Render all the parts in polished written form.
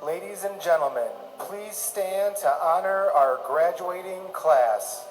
Ladies and gentlemen, please stand to honor our graduating class.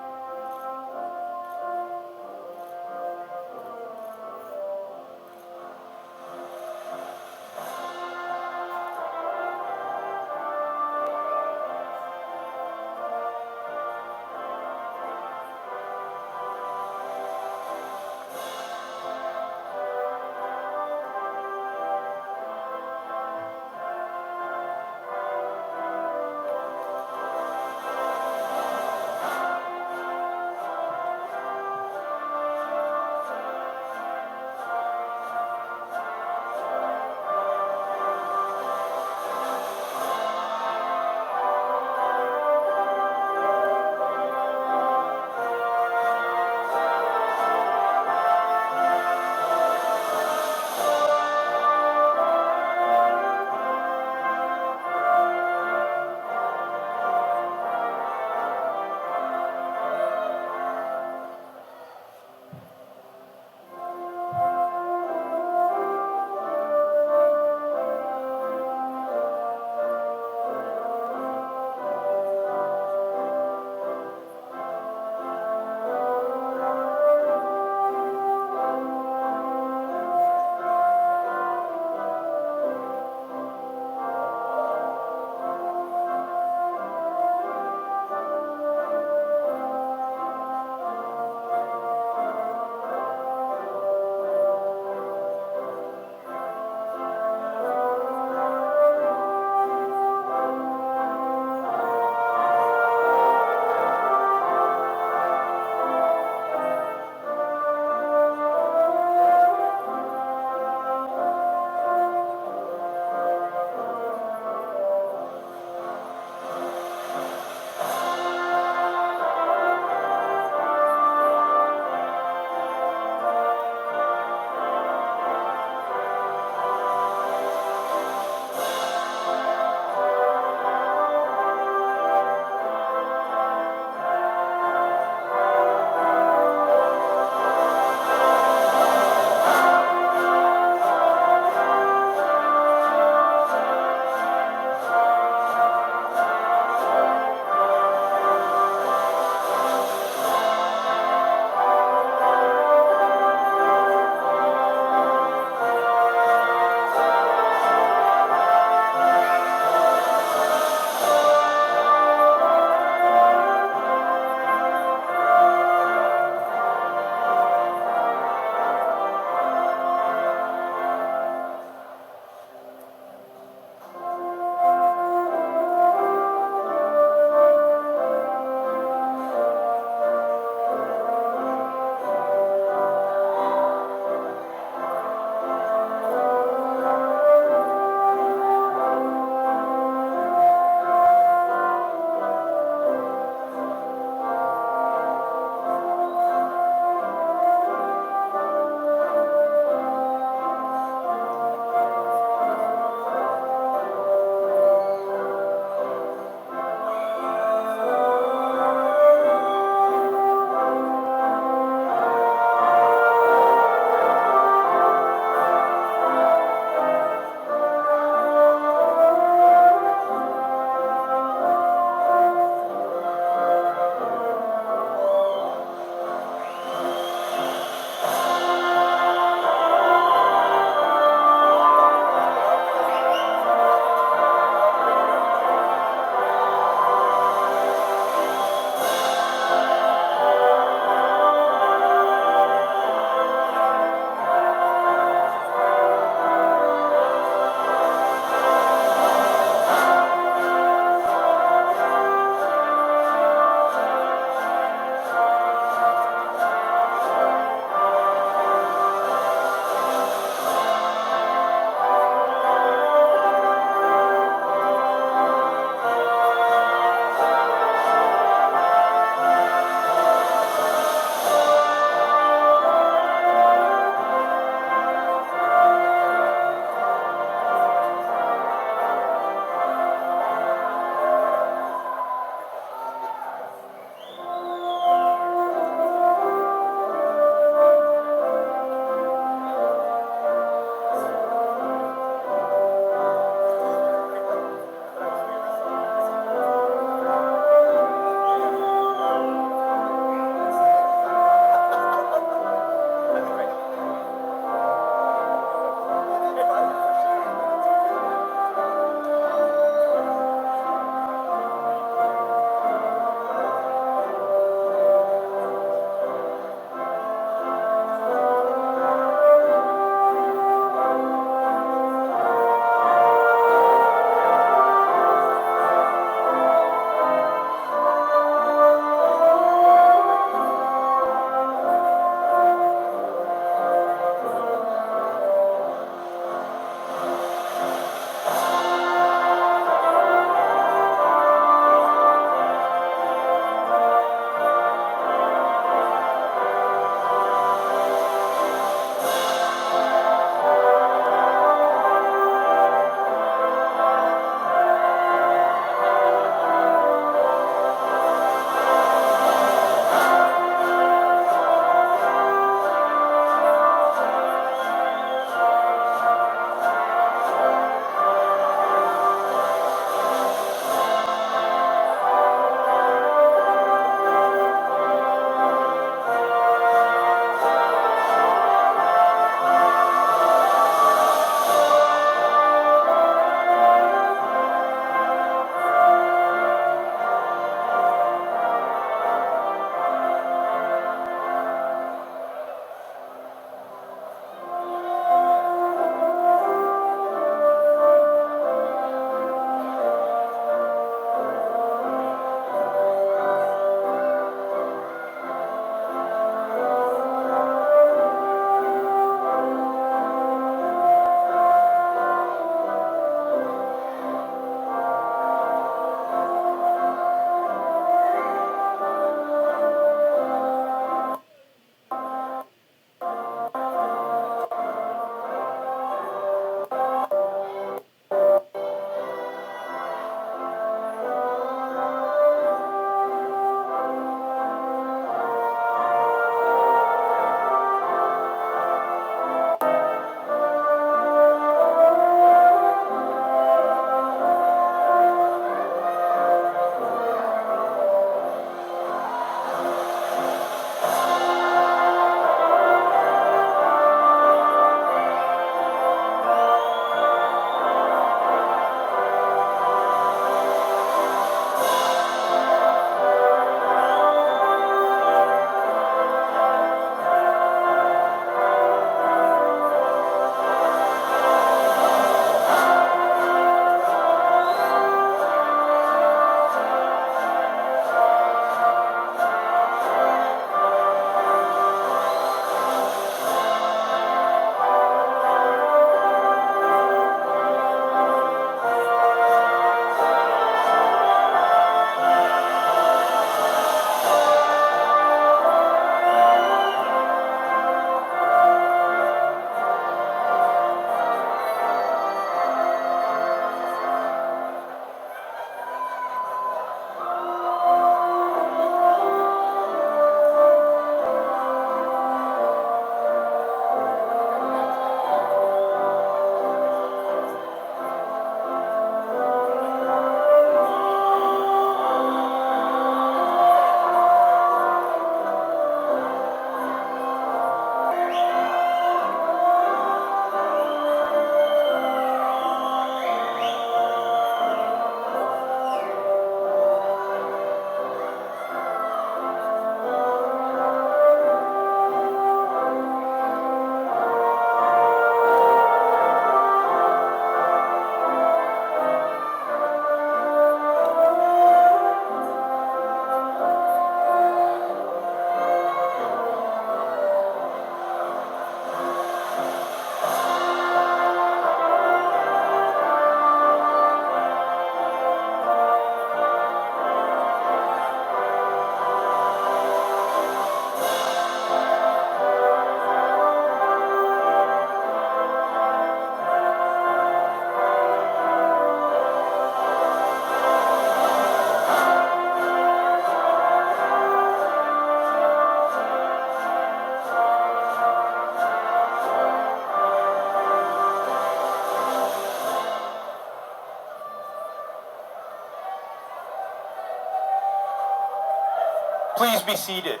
Please be seated.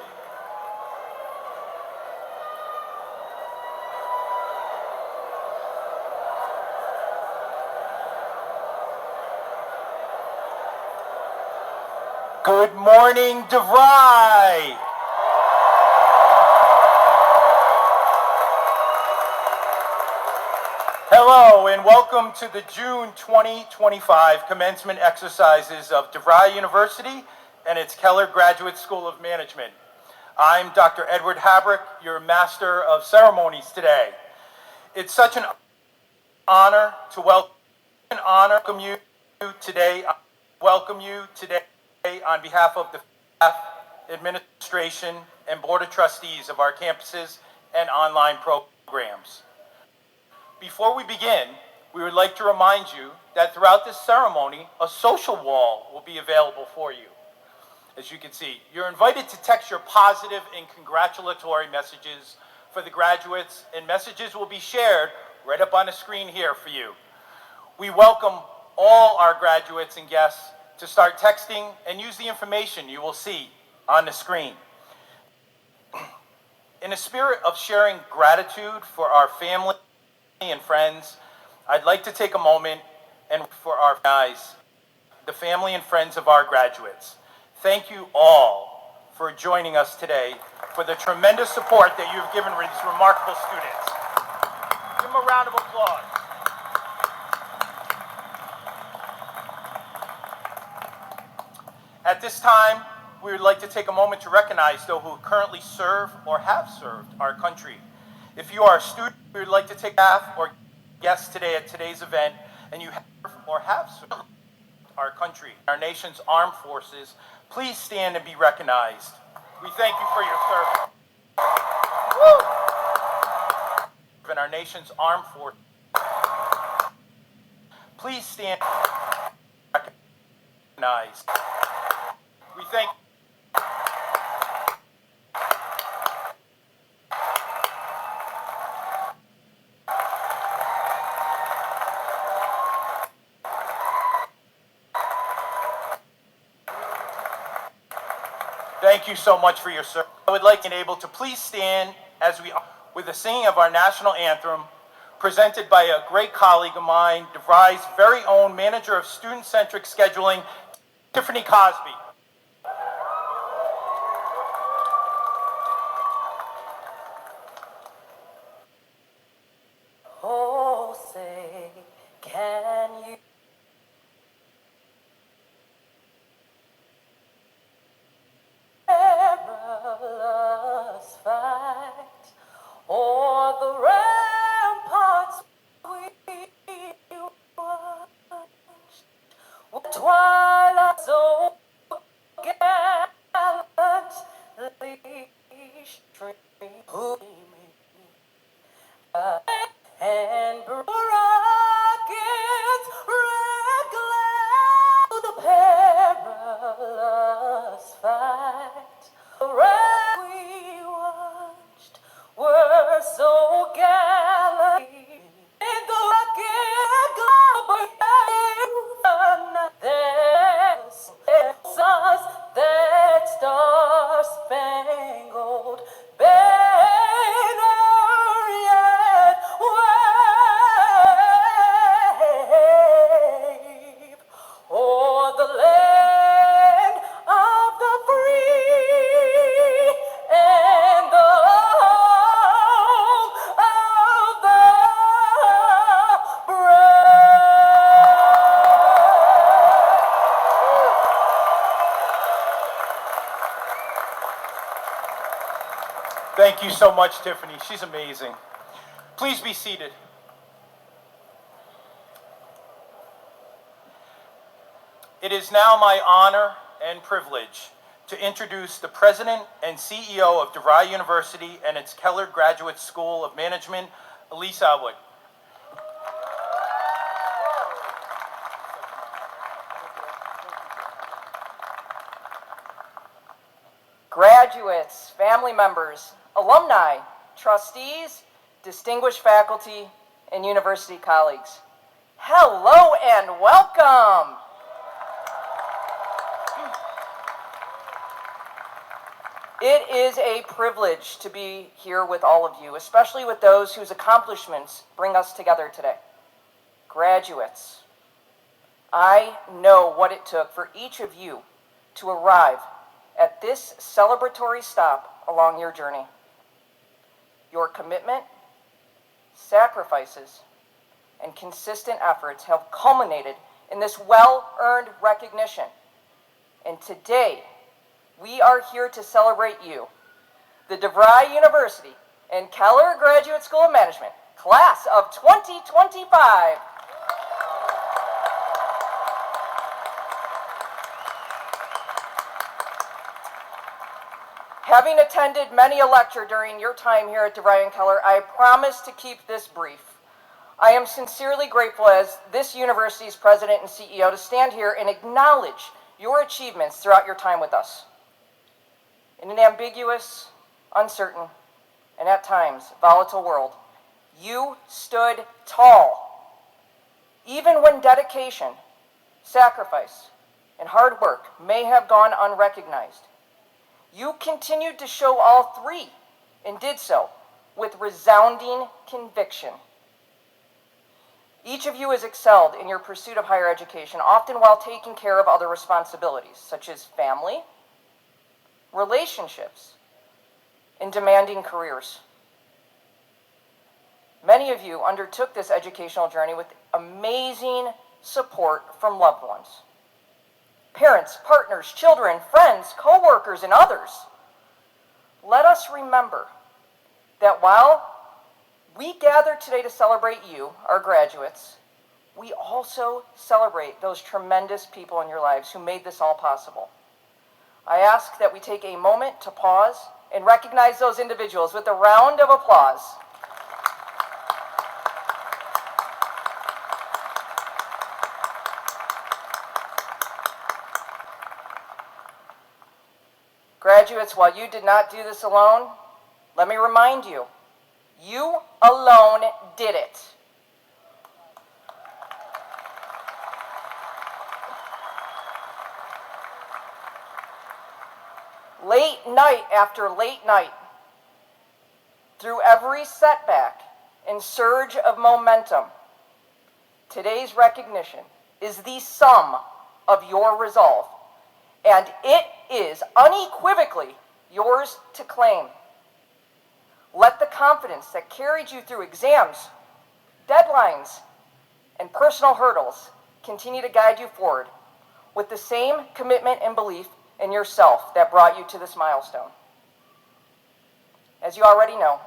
Good morning, DeVry. Hello and welcome to the June 2025 commencement exercises of DeVry University and its Keller Graduate School of Management. I'm Dr. Edward Habrick, your Master of Ceremonies today. It's such an honor to welcome you today on behalf of the staff, administration, and Board of Trustees of our campuses and online programs. Before we begin, we would like to remind you that throughout this ceremony, a social wall will be available for you. As you can see, you're invited to text your positive and congratulatory messages for the graduates, and messages will be shared right up on the screen here for you. We welcome all our graduates and guests to start texting and use the information you will see on the screen. In a spirit of sharing gratitude for our family and friends, I'd like to take a moment and for our guys, the family and friends of our graduates. Thank you all for joining us today, for the tremendous support that you've given these remarkable students. Give them a round of applause. At this time, we would like to take a moment to recognize those who currently serve or have served our country. If you are a student, we would like to take staff or guests today at today's event, and you have or have served our country, our nation's armed forces, please stand and be recognized. We thank you for your service. Woo! And our nation's armed forces, please stand and be recognized. We thank you. Thank you so much for your service. I would like to be able to please stand as we with the singing of our national anthem, presented by a great colleague of mine, DeVry's very own manager of student-centric scheduling, Tiffany Cosby. Oh, say, can you perilous fight o'er the ramparts we watched, with twilight so gallantly streaming, and rockets red glare to the perilous fight. The red we watched were so gallantly, and the rocket glare there's us that star-spangled banner yet wave o'er the land of the free and the home of the Thank you so much, Tiffany. She's amazing. Please be seated. It is now my honor and privilege to introduce the President and CEO of DeVry University and its Keller Graduate School of Management, Elise Atwood. Graduates, family members, alumni, trustees, distinguished faculty, and university colleagues, hello and welcome. It is a privilege to be here with all of you, especially with those whose accomplishments bring us together today. Graduates, I know what it took for each of you to arrive at this celebratory stop along your journey. Your commitment, sacrifices, and consistent efforts have culminated in this well-earned recognition. And today, we are here to celebrate you, the DeVry University and Keller Graduate School of Management, class of 2025. Having attended many a lecture during your time here at DeVry and Keller, I promise to keep this brief. I am sincerely grateful as this university's president and CEO to stand here and acknowledge your achievements throughout your time with us. In an ambiguous, uncertain, and at times volatile world, you stood tall. Even when dedication, sacrifice, and hard work may have gone unrecognized, you continued to show all three and did so with resounding conviction. Each of you has excelled in your pursuit of higher education, often while taking care of other responsibilities, such as family, relationships, and demanding careers. Many of you undertook this educational journey with amazing support from loved ones. Parents, partners, children, friends, co-workers, and others. Let us remember that while we gather today to celebrate you, our graduates, we also celebrate those tremendous people in your lives who made this all possible. I ask that we take a moment to pause and recognize those individuals with a round of applause. Graduates, while you did not do this alone, let me remind you, you alone did it. Late night after late night, through every setback and surge of momentum, today's recognition is the sum of your resolve, and it is unequivocally yours to claim. Let the confidence that carried you through exams, deadlines, and personal hurdles continue to guide you forward with the same commitment and belief in yourself that brought you to this milestone. As you already know,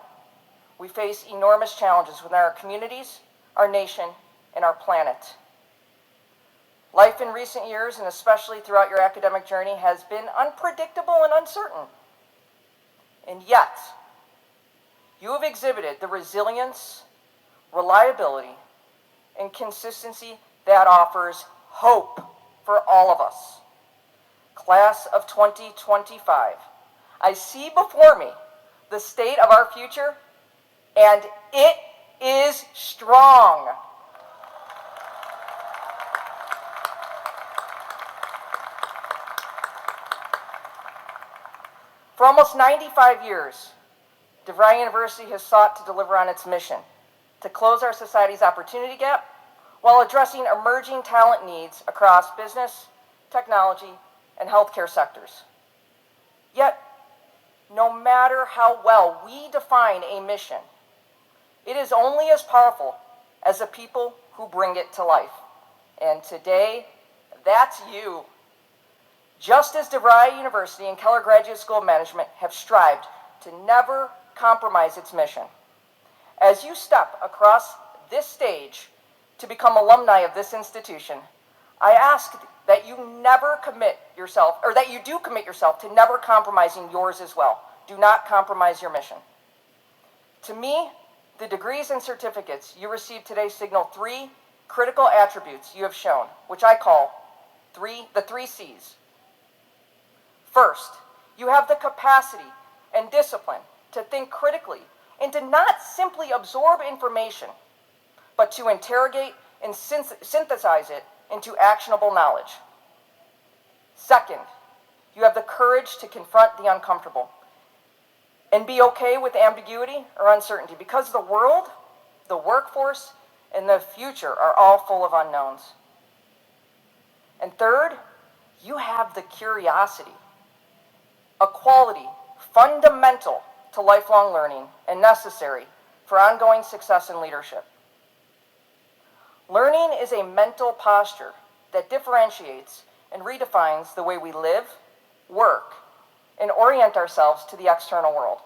we face enormous challenges within our communities, our nation, and our planet. Life in recent years, and especially throughout your academic journey, has been unpredictable and uncertain. And yet, you have exhibited the resilience, reliability, and consistency that offers hope for all of us. Class of 2025, I see before me the state of our future, and it is strong. For almost 95 years, DeVry University has sought to deliver on its mission to close our society's opportunity gap while addressing emerging talent needs across business, technology, and healthcare sectors. Yet, no matter how well we define a mission, it is only as powerful as the people who bring it to life. And today, that's you. Just as DeVry University and Keller Graduate School of Management have strived to never compromise its mission. As you step across this stage to become alumni of this institution, I ask that you never commit yourself, or that you do commit yourself to never compromising yours as well. Do not compromise your mission. To me, the degrees and certificates you receive today signal three critical attributes you have shown, which I call the three C's. First, you have the capacity and discipline to think critically and to not simply absorb information, but to interrogate and synthesize it into actionable knowledge. Second, you have the courage to confront the uncomfortable And be okay with ambiguity or uncertainty, because the world, the workforce, and the future are all full of unknowns. And third, you have the curiosity, a quality fundamental to lifelong learning and necessary for ongoing success in leadership. Learning is a mental posture that differentiates and redefines the way we live, work, and orient ourselves to the external world.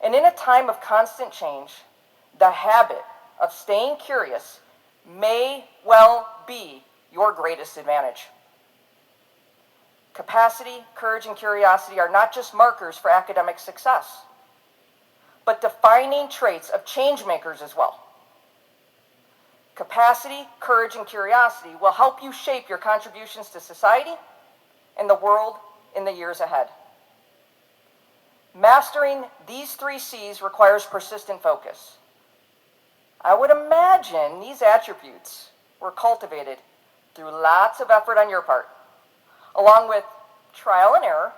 And in a time of constant change, the habit of staying curious may well be your greatest advantage. Capacity, courage, and curiosity are not just markers for academic success, but defining traits of change makers as well. Capacity, courage, and curiosity will help you shape your contributions to society and the world in the years ahead. Mastering these 3 C's requires persistent focus. I would imagine these attributes were cultivated through lots of effort on your part, along with trial and error,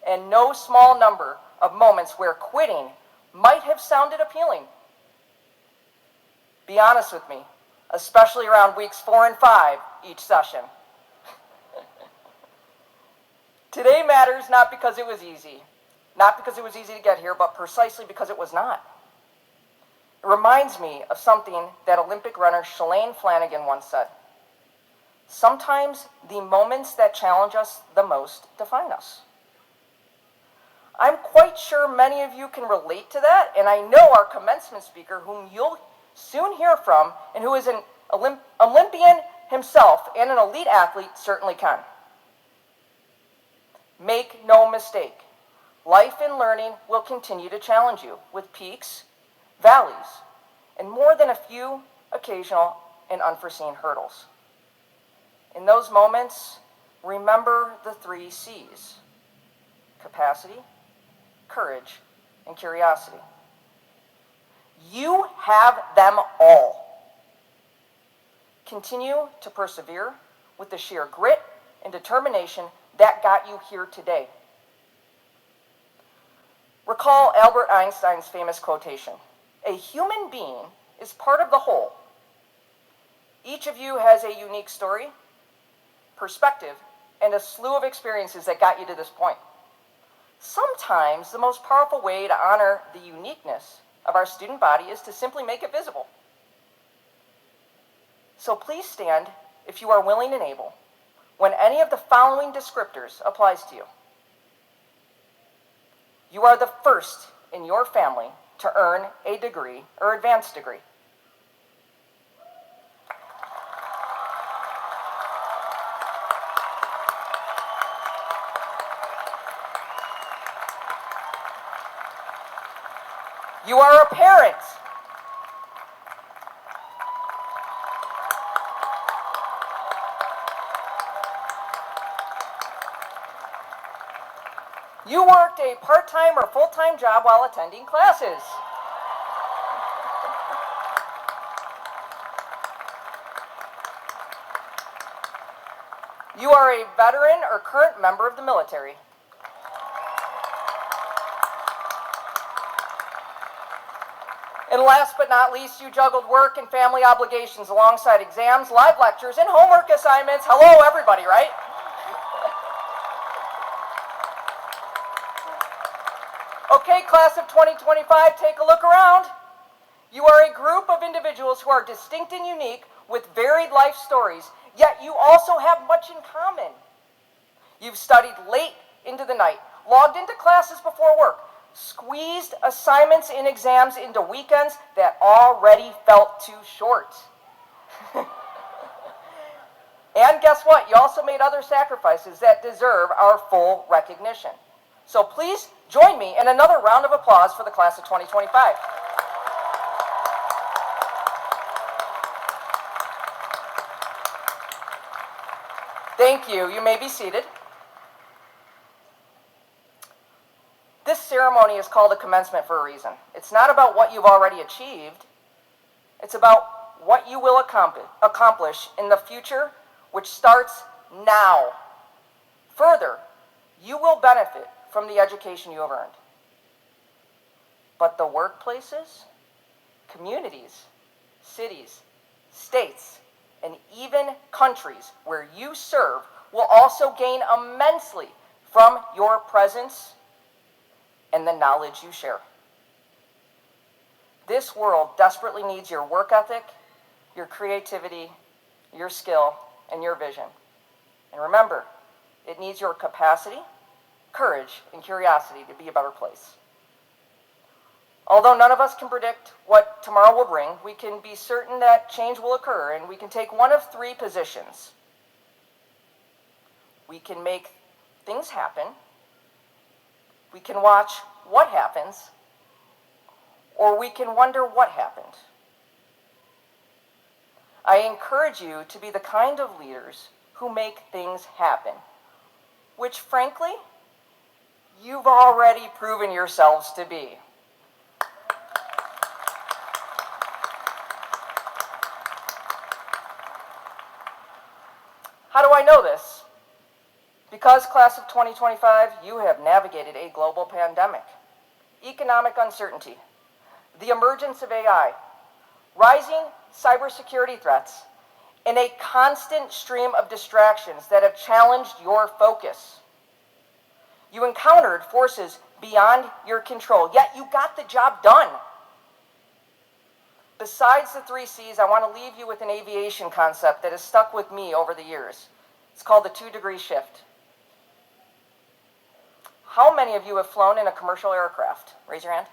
and no small number of moments where quitting might have sounded appealing. Be honest with me, especially around weeks 4 and 5 each session. Today matters not because it was easy, not because it was easy to get here, but precisely because it was not. It reminds me of something that Olympic runner Shalea N once said. Sometimes the moments that challenge us the most define us. I'm quite sure many of you can relate to that, and I know our commencement speaker, whom you'll soon hear from, and who is an Olympian himself and an elite athlete, certainly can. Make no mistake, life and learning will continue to challenge you with peaks, valleys, and more than a few occasional and unforeseen hurdles. In those moments, remember the 3 C's: capacity, courage, and curiosity. You have them all. Continue to persevere with the sheer grit and determination that got you here today. Recall Albert Einstein's famous quotation, "A human being is part of the whole." Each of you has a unique story, perspective, and a slew of experiences that got you to this point. Sometimes the most powerful way to honor the uniqueness of our student body is to simply make it visible. So please stand, if you are willing and able, when any of the following descriptors applies to you. You are the first in your family to earn a degree or advanced degree. You are a parent. You worked a part-time or full-time job while attending classes. You are a veteran or current member of the military. And last but not least, you juggled work and family obligations alongside exams, live lectures, and homework assignments. Hello, everybody, right? Okay, class of 2025, take a look around. You are a group of individuals who are distinct and unique with varied life stories, yet you also have much in common. You've studied late into the night, logged into classes before work, squeezed assignments and exams into weekends that already felt too short. And guess what? You also made other sacrifices that deserve our full recognition. So please join me in another round of applause for the class of 2025. Thank you. You may be seated. This ceremony is called a commencement for a reason. It's not about what you've already achieved. It's about what you will accomplish in the future, which starts now. Further, you will benefit from the education you have earned. But the workplaces, communities, cities, states, and even countries where you serve will also gain immensely from your presence and the knowledge you share. This world desperately needs your work ethic, your creativity, your skill, and your vision. And remember, it needs your capacity, courage, and curiosity to be a better place. Although none of us can predict what tomorrow will bring, we can be certain that change will occur, and we can take one of three positions. We can make things happen, we can watch what happens, or we can wonder what happened. I encourage you to be the kind of leaders who make things happen, which frankly, you've already proven yourselves to be. How do I know this? Because, class of 2025, you have navigated a global pandemic, economic uncertainty, the emergence of AI, rising cybersecurity threats, and a constant stream of distractions that have challenged your focus. You encountered forces beyond your control, yet you got the job done. Besides the 3 C's, I want to leave you with an aviation concept that has stuck with me over the years. It's called the 2-degree shift. How many of you have flown in a commercial aircraft? Raise your hand.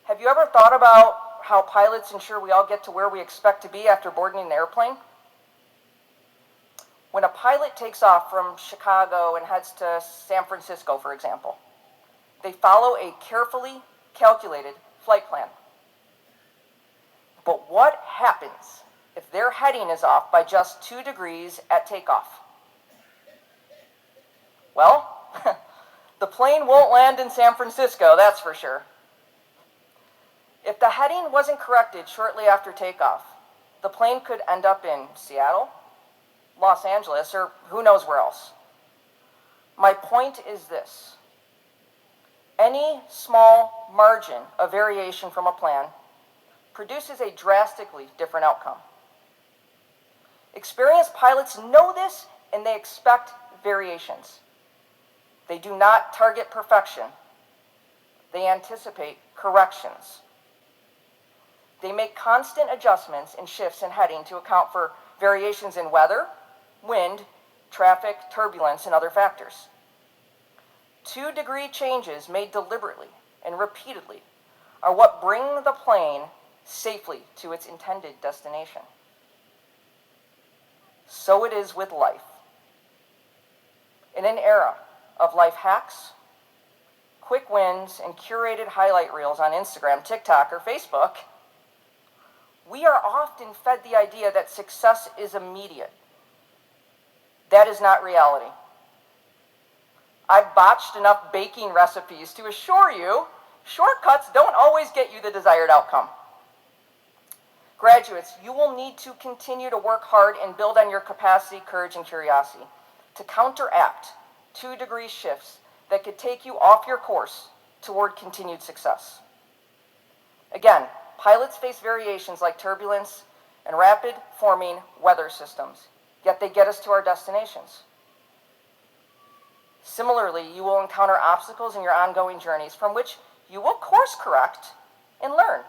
Have you ever thought about how pilots ensure we all get to where we expect to be after boarding an airplane? When a pilot takes off from Chicago and heads to San Francisco, for example, they follow a carefully calculated flight plan. But what happens if their heading is off by just 2 degrees at takeoff? Well, the plane won't land in San Francisco, that's for sure. If the heading wasn't corrected shortly after takeoff, the plane could end up in Seattle, Los Angeles, or who knows where else. My point is this: any small margin of variation from a plan produces a drastically different outcome. Experienced pilots know this, and they expect variations. They do not target perfection. They anticipate corrections. They make constant adjustments and shifts in heading to account for variations in weather, wind, traffic, turbulence, and other factors. 2-degree changes made deliberately and repeatedly are what bring the plane safely to its intended destination. So it is with life. In an era of life hacks, quick wins, and curated highlight reels on Instagram, TikTok, or Facebook, we are often fed the idea that success is immediate. That is not reality. I've botched enough baking recipes to assure you, shortcuts don't always get you the desired outcome. Graduates, you will need to continue to work hard and build on your capacity, courage, and curiosity to counteract 2-degree shifts that could take you off your course toward continued success. Again, pilots face variations like turbulence and rapid forming weather systems, yet they get us to our destinations. Similarly, you will encounter obstacles in your ongoing journeys from which you will course correct and learn.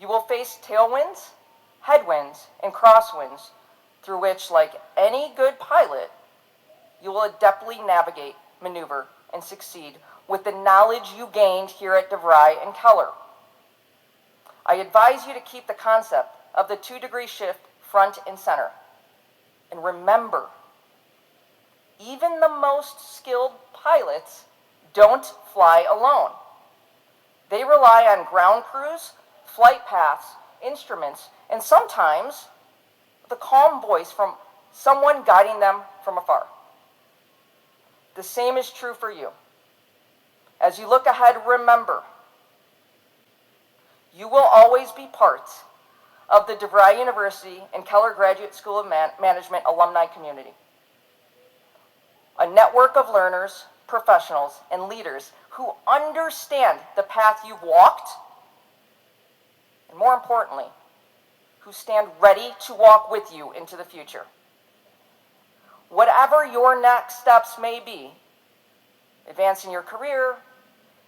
You will face tailwinds, headwinds, and crosswinds through which, like any good pilot, you will adeptly navigate, maneuver, and succeed with the knowledge you gained here at DeVry and Keller. I advise you to keep the concept of the 2-degree shift front and center. And remember, even the most skilled pilots don't fly alone. They rely on ground crews, flight paths, instruments, and sometimes the calm voice from someone guiding them from afar. The same is true for you. As you look ahead, remember, you will always be part of the DeVry University and Keller Graduate School of Management alumni community. a network of learners, professionals, and leaders who understand the path you've walked, and more importantly, who stand ready to walk with you into the future. Whatever your next steps may be, advancing your career,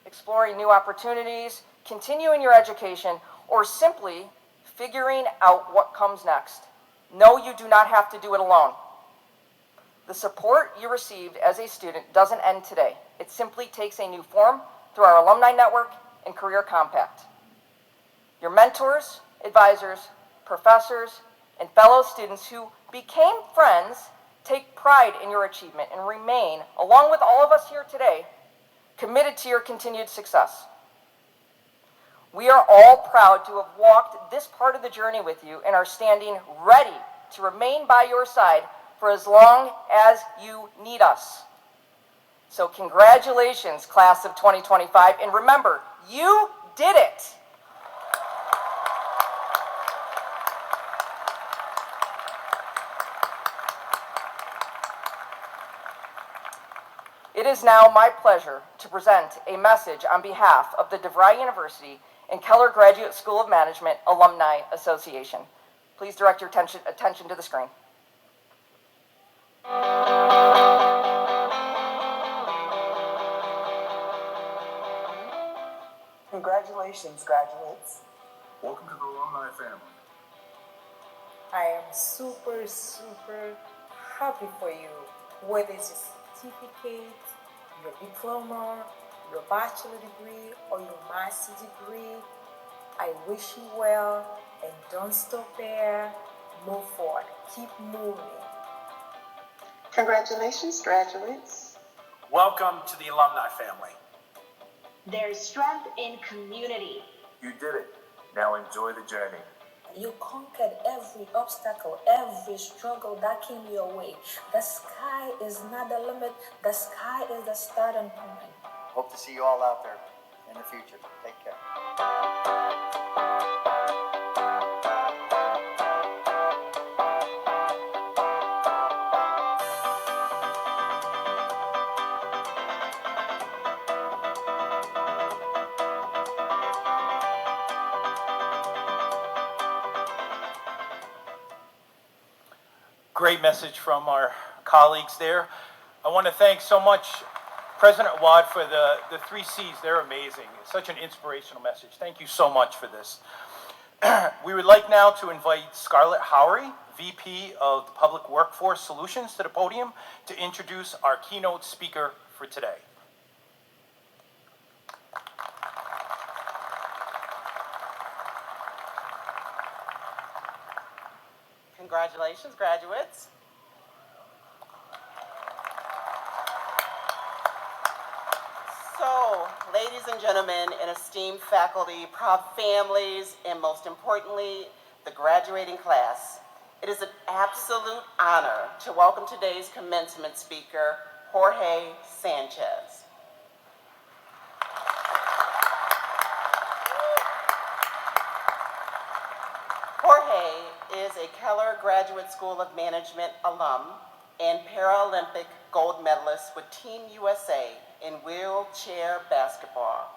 exploring new opportunities, continuing your education, or simply figuring out what comes next, know you do not have to do it alone. The support you received as a student doesn't end today. It simply takes a new form through our alumni network and career compact. Your mentors, advisors, professors, and fellow students who became friends take pride in your achievement and remain, along with all of us here today, committed to your continued success. We are all proud to have walked this part of the journey with you and are standing ready to remain by your side for as long as you need us. So congratulations, class of 2025, and remember, you did it. It is now my pleasure to present a message on behalf of the DeVry University and Keller Graduate School of Management Alumni Association. Please direct your attention to the screen. Congratulations, graduates. Welcome to the alumni family. I am super happy for you. Whether it's your certificate, your diploma, your bachelor degree, or your master's degree, I wish you well, and don't stop there. Move forward. Keep moving. Congratulations, graduates. Welcome to the alumni family. There is strength in community. You did it. Now enjoy the journey. You conquered every obstacle, every struggle that came your way. The sky is not the limit. The sky is the starting point. Hope to see you all out there in the future. Take care. Great message from our colleagues there. I want to thank so much President Wad for the 3 C's. They're amazing. It's such an inspirational message. Thank you so much for this. We would like now to invite Scarlett Howery, VP of Public Workforce Solutions, to the podium to introduce our keynote speaker for today. Congratulations, graduates. So, ladies and gentlemen, and esteemed faculty, proud families, and most importantly, the graduating class, it is an absolute honor to welcome today's commencement speaker, Jorge Sanchez. Jorge is a Keller Graduate School of Management alum and Paralympic gold medalist with Team USA in wheelchair basketball.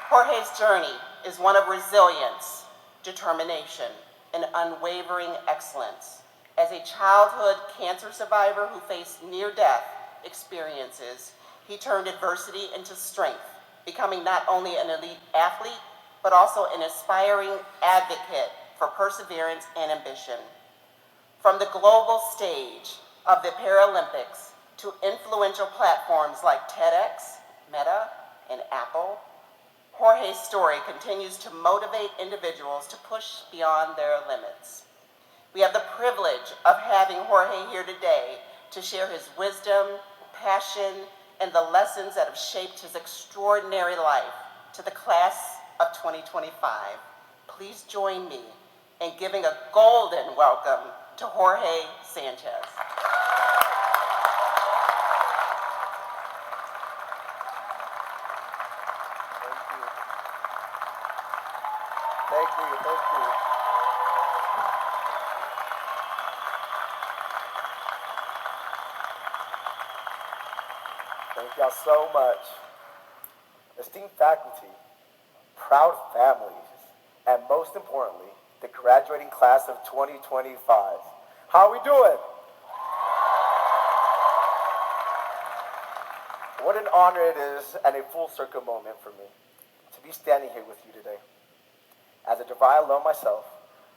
Jorge's journey is one of resilience, determination, and unwavering excellence. As a childhood cancer survivor who faced near-death experiences, he turned adversity into strength, becoming not only an elite athlete, but also an aspiring advocate for perseverance and ambition. From the global stage of the Paralympics to influential platforms like TEDx, Meta, and Apple, Jorge's story continues to motivate individuals to push beyond their limits. We have the privilege of having Jorge here today to share his wisdom, passion, and the lessons that have shaped his extraordinary life to the class of 2025. Please join me in giving a golden welcome to Jorge Sanchez. Thank you. Thank y'all so much. Esteemed faculty, proud families, and most importantly, the graduating class of 2025. How are we doing? What an honor it is and a full circle moment for me to be standing here with you today. As a DeVry alum myself,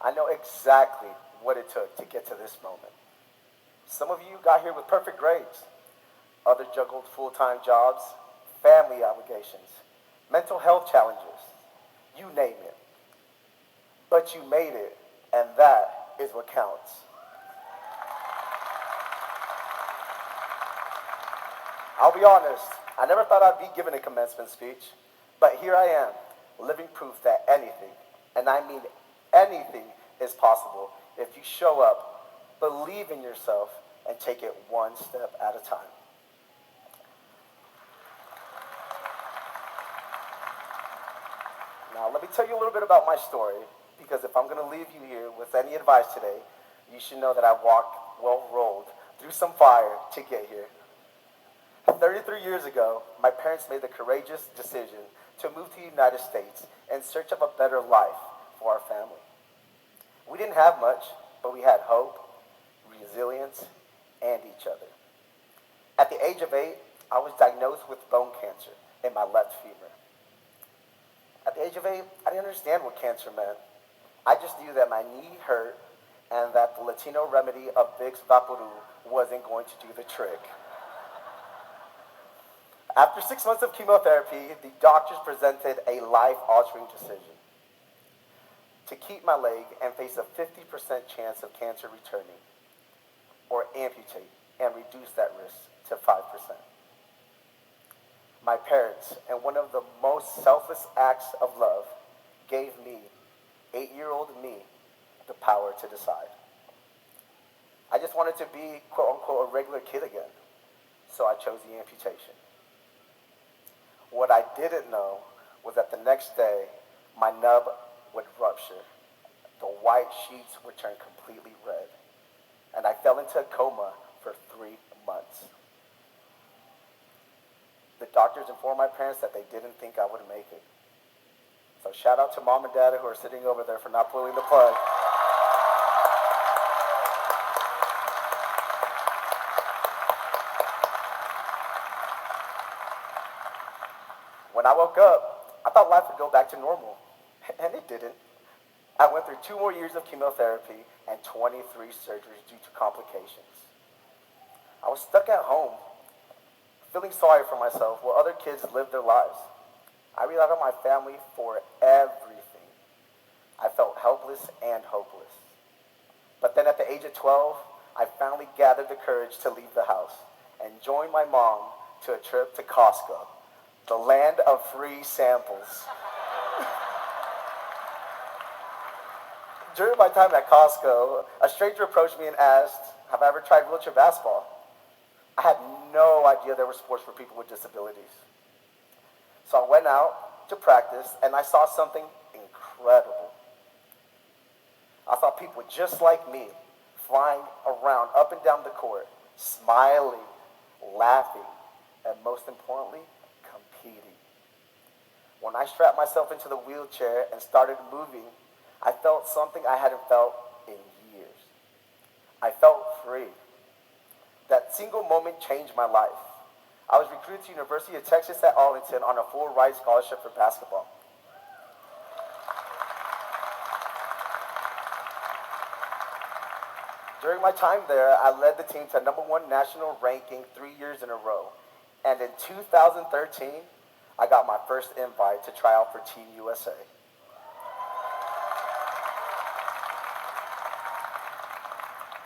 I know exactly what it took to get to this moment. Some of you got here with perfect grades. Others juggled full-time jobs, family obligations, mental health challenges, you name it. But you made it, and that is what counts. I'll be honest, I never thought I'd be given a commencement speech, but here I am, living proof that anything, and I mean anything, is possible if you show up, believe in yourself, and take it one step at a time. Now, let me tell you a little bit about my story, because if I'm going to leave you here with any advice today, you should know that I walked well-rolled through some fire to get here. 33 years ago, my parents made the courageous decision to move to the United States in search of a better life for our family. We didn't have much, but we had hope, resilience, and each other. At the age of 8, I was diagnosed with bone cancer in my left femur. At the age of 8, I didn't understand what cancer meant. I just knew that my knee hurt and that the Latino remedy of Vicks Vaporub wasn't going to do the trick. After 6 months of chemotherapy, the doctors presented a life-altering decision: to keep my leg and face a 50% chance of cancer returning, or amputate and reduce that risk to 5%. My parents, in one of the most selfless acts of love, gave me, 8-year-old me, the power to decide. I just wanted to be, quote-unquote, a regular kid again, so I chose the amputation. What I didn't know was that the next day, my nub would rupture, the white sheets would turn completely red, and I fell into a coma for 3 months. The doctors informed my parents that they didn't think I would make it. So shout out to mom and dad who are sitting over there for not pulling the plug. When I woke up, I thought life would go back to normal, and it didn't. I went through 2 more years of chemotherapy and 23 surgeries due to complications. I was stuck at home, feeling sorry for myself while other kids lived their lives. I relied on my family for everything. I felt helpless and hopeless. But then at the age of 12, I finally gathered the courage to leave the house and join my mom to a trip to Costco, the land of free samples. During my time at Costco, a stranger approached me and asked, "Have I ever tried wheelchair basketball?" I had no idea there were sports for people with disabilities. So I went out to practice and I saw something incredible. I saw people just like me flying around up and down the court, smiling, laughing, and most importantly, competing. When I strapped myself into the wheelchair and started moving, I felt something I hadn't felt in years. I felt free. That single moment changed my life. I was recruited to University of Texas at Arlington on a full-ride scholarship for basketball. During my time there, I led the team to #1 national ranking 3 years in a row. And in 2013, I got my first invite to try out for Team USA.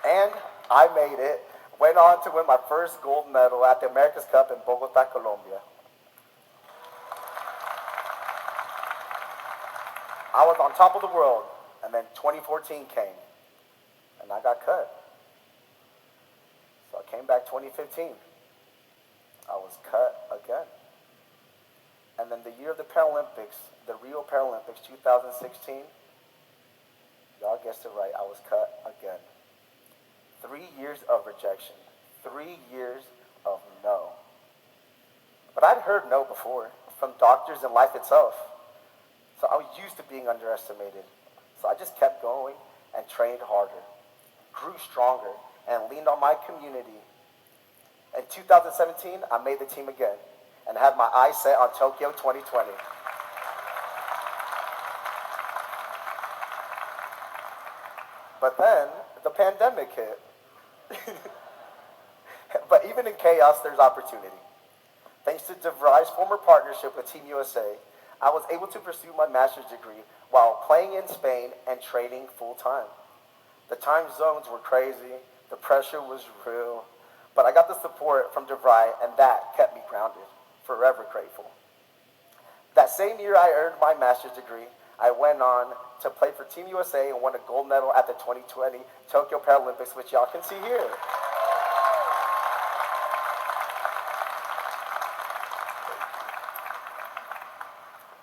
And I made it. Went on to win my first gold medal at the America's Cup in Bogota, Colombia. I was on top of the world, and then 2014 came, and I got cut. So I came back 2015. I was cut again. And then the year of the Paralympics, the Rio Paralympics 2016, y'all guessed it right, I was cut again. 3 years of rejection, 3 years of no. But I'd heard no before, from doctors and life itself. So I was used to being underestimated. So I just kept going and trained harder, grew stronger, and leaned on my community. In 2017, I made the team again and had my eyes set on Tokyo 2020. But then the pandemic hit. But even in chaos, there's opportunity. Thanks to DeVry's former partnership with Team USA, I was able to pursue my master's degree while playing in Spain and training full-time. The time zones were crazy, the pressure was real, but I got the support from DeVry, and that kept me grounded, forever grateful. That same year I earned my master's degree, I went on to play for Team USA and won a gold medal at the 2020 Tokyo Paralympics, which y'all can see here.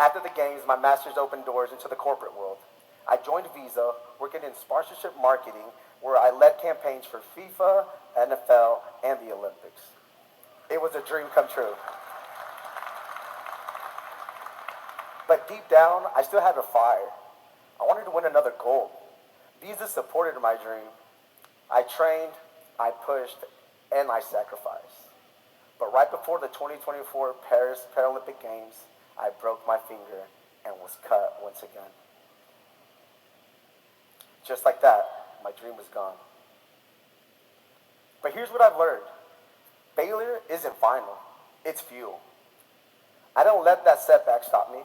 After the games, my master's opened doors into the corporate world. I joined Visa, working in sponsorship marketing, where I led campaigns for FIFA, NFL, and the Olympics. It was a dream come true. But deep down, I still had a fire. I wanted to win another gold. Visa supported my dream. I trained, I pushed, and I sacrificed. But right before the 2024 Paris Paralympic Games, I broke my finger and was cut once again. Just like that, my dream was gone. But here's what I've learned. Failure isn't final, it's fuel. I don't let that setback stop me.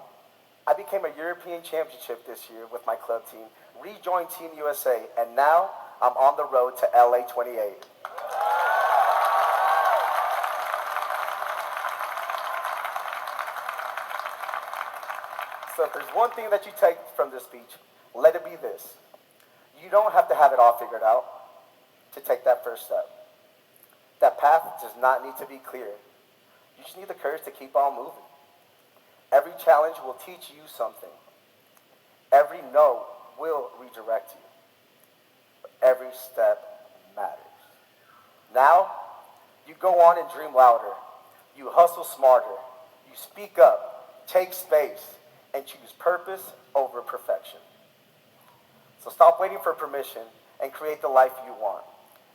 I became a European championship this year with my club team, rejoined Team USA, and now I'm on the road to LA 28. So if there's one thing that you take from this speech, let it be this. You don't have to have it all figured out to take that first step. That path does not need to be clear. You just need the courage to keep on moving. Every challenge will teach you something. Every no will redirect you. Every step matters. Now, you go on and dream louder. You hustle smarter. You speak up, take space, and choose purpose over perfection. So stop waiting for permission and create the life you want.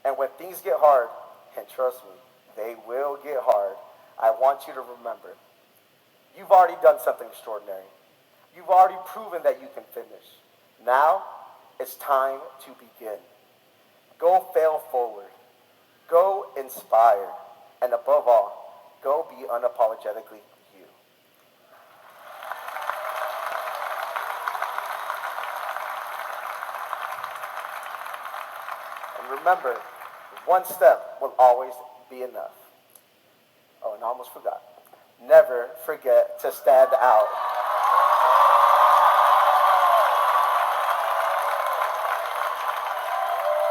And when things get hard, and trust me, they will get hard, I want you to remember, you've already done something extraordinary. You've already proven that you can finish. Now, it's time to begin. Go fail forward. Go inspire. And above all, go be unapologetically you. And remember, one step will always be enough. Oh, and I almost forgot. Never forget to stand out.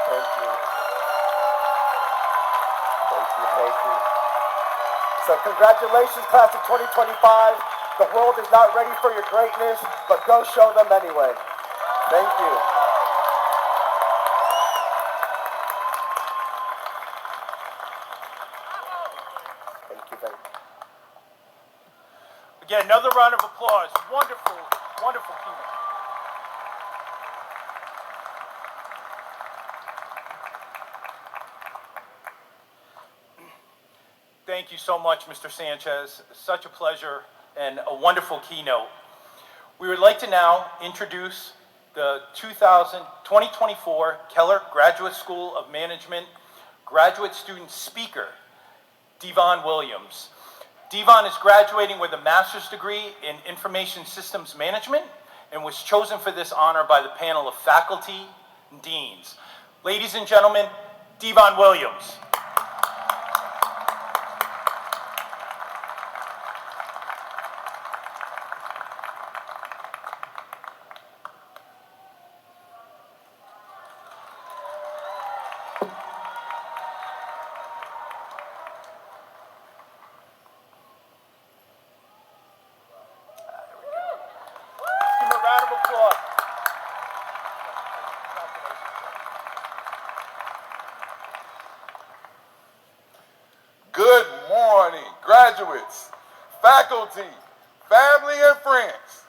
Thank you. Thank you. So congratulations, class of 2025. The world is not ready for your greatness, but go show them anyway. Thank you. Thank you very much. Again, another round of applause. Wonderful, wonderful keynote. Thank you so much, Mr. Sanchez. Such a pleasure and a wonderful keynote. We would like to now introduce the 2024 Keller Graduate School of Management graduate student speaker, Devon Williams. Devon is graduating with a master's degree in Information Systems Management and was chosen for this honor by the panel of faculty and deans. Ladies and gentlemen, Devon Williams. Give him a round of applause. Good morning, graduates. faculty, family, and friends,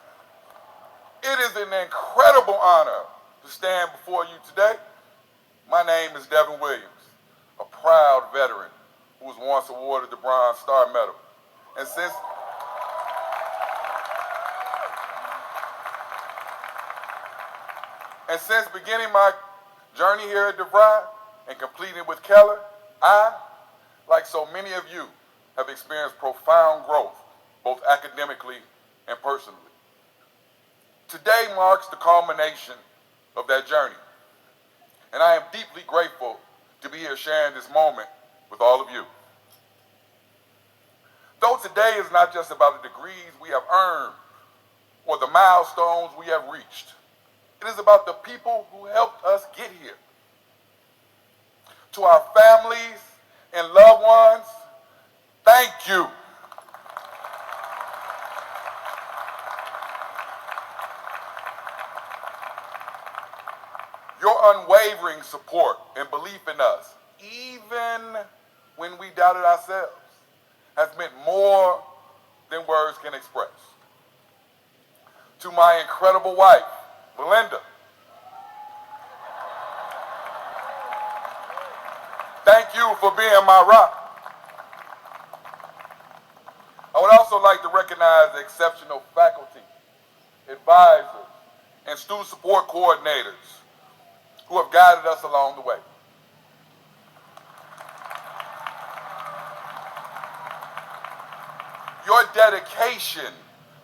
it is an incredible honor to stand before you today. My name is Devin Williams, a proud veteran who was once awarded the Bronze Star Medal. And since beginning my journey here at DeVry and completing with Keller, I, like so many of you, have experienced profound growth, both academically and personally. Today marks the culmination of that journey, and I am deeply grateful to be here sharing this moment with all of you. Though today is not just about the degrees we have earned or the milestones we have reached, it is about the people who helped us get here. To our families and loved ones, thank you. Your unwavering support and belief in us, even when we doubted ourselves, has meant more than words can express. To my incredible wife, Melinda, thank you for being my rock. I would also like to recognize the exceptional faculty, advisors, and student support coordinators who have guided us along the way. Your dedication,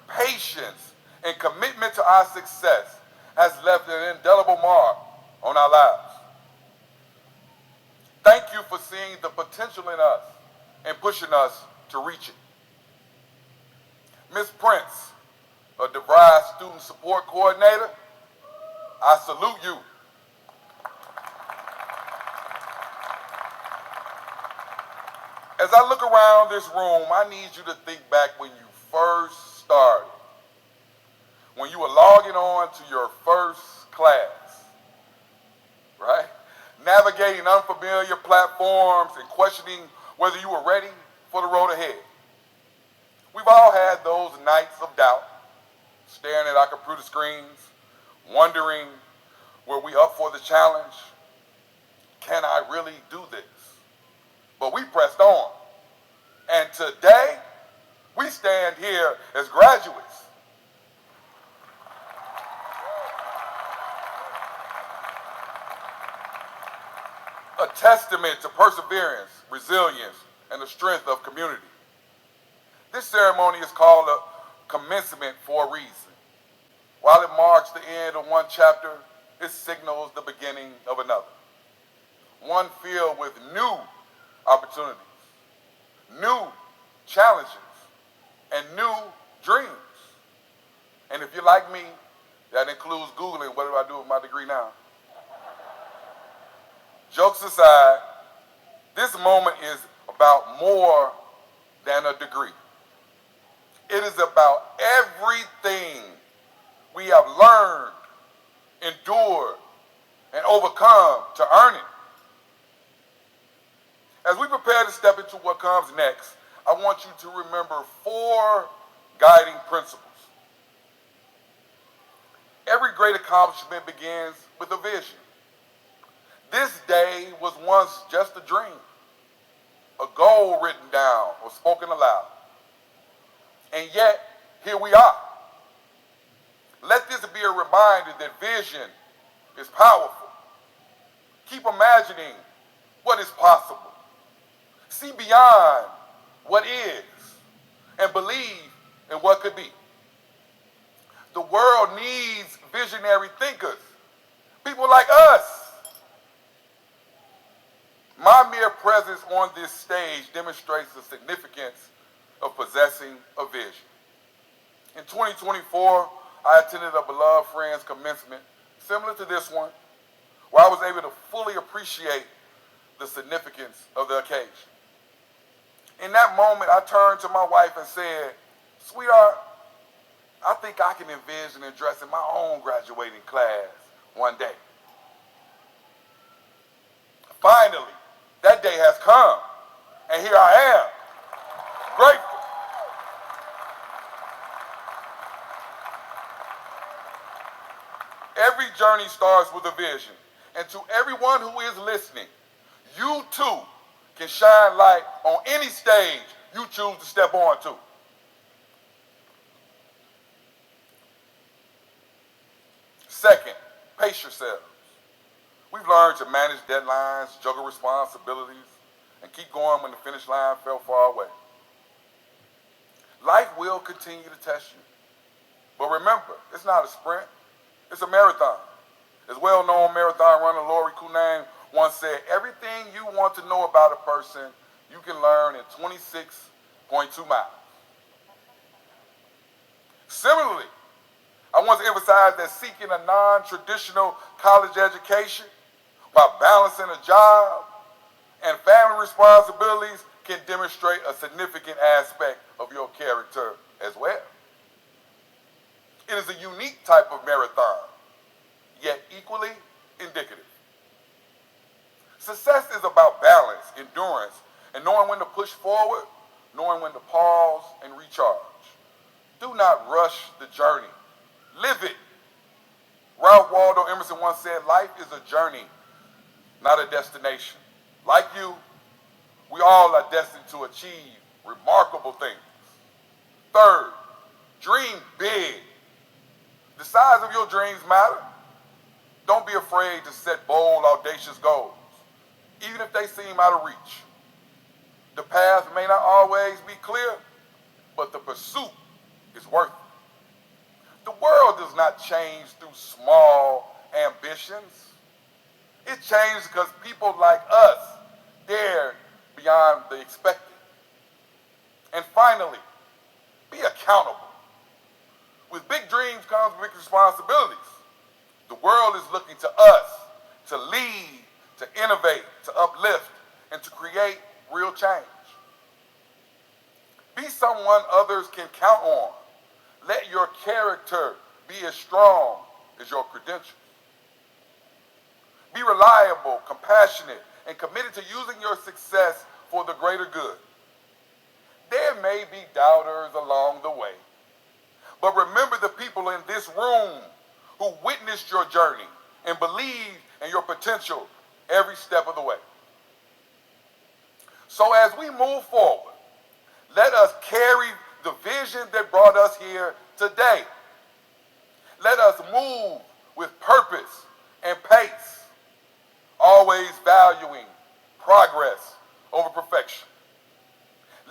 patience, and commitment to our success has left an indelible mark on our lives. Thank you for seeing the potential in us and pushing us to reach it. Ms. Prince, a DeVry Student Support Coordinator, I salute you. As I look around this room, I need you to think back when you first started, when you were logging on to your first class, right? Navigating unfamiliar platforms and questioning whether you were ready for the road ahead. We've all had those nights of doubt, staring at our computer screens, wondering, were we up for the challenge? Can I really do this? But we pressed on. And today, we stand here as graduates. A testament to perseverance, resilience, and the strength of community. This ceremony is called a commencement for a reason. While it marks the end of one chapter, it signals the beginning of another. One filled with new opportunities, new challenges, and new dreams. And if you're like me, that includes Googling, what do I do with my degree now? Jokes aside, this moment is about more than a degree. It is about everything we have learned, endured, and overcome to earn it. As we prepare to step into what comes next, I want you to remember 4 guiding principles. Every great accomplishment begins with a vision. This day was once just a dream, a goal written down or spoken aloud. And yet, here we are. Let this be a reminder that vision is powerful. Keep imagining what is possible. See beyond what is and believe in what could be. The world needs visionary thinkers, people like us. My mere presence on this stage demonstrates the significance of possessing a vision. In 2024, I attended a beloved friend's commencement similar to this one, where I was able to fully appreciate the significance of the occasion. In that moment, I turned to my wife and said, "Sweetheart, I think I can envision addressing my own graduating class one day." Finally, that day has come, and here I am, grateful. journey starts with a vision. And to everyone who is listening, you too can shine light on any stage you choose to step onto. Second, pace yourselves. We've learned to manage deadlines, juggle responsibilities, and keep going when the finish line fell far away. Life will continue to test you. But remember, it's not a sprint, it's a marathon. As well-known marathon runner Lori Cunnane once said, everything you want to know about a person, you can learn in 26.2 miles. Similarly, I want to emphasize that seeking a non-traditional college education while balancing a job and family responsibilities can demonstrate a significant aspect of your character as well. It is a unique type of marathon, yet equally indicative. Success is about balance, endurance, and knowing when to push forward, knowing when to pause and recharge. Do not rush the journey. Live it. Ralph Waldo Emerson once said, life is a journey, not a destination. Like you, we all are destined to achieve remarkable things. Third, dream big. The size of your dreams matter. Don't be afraid to set bold, audacious goals, even if they seem out of reach. The path may not always be clear, but the pursuit is worth it. The world does not change through small ambitions. It changes because people like us dare beyond the expected. And finally, be accountable. With big dreams comes big responsibilities. The world is looking to us to lead, to innovate, to uplift, and to create real change. Be someone others can count on. Let your character be as strong as your credentials. Be reliable, compassionate, and committed to using your success for the greater good. There may be doubters along the way, but remember the people in this room who witnessed your journey and believed in your potential every step of the way. So as we move forward, let us carry the vision that brought us here today. Let us move with purpose and pace, always valuing progress over perfection.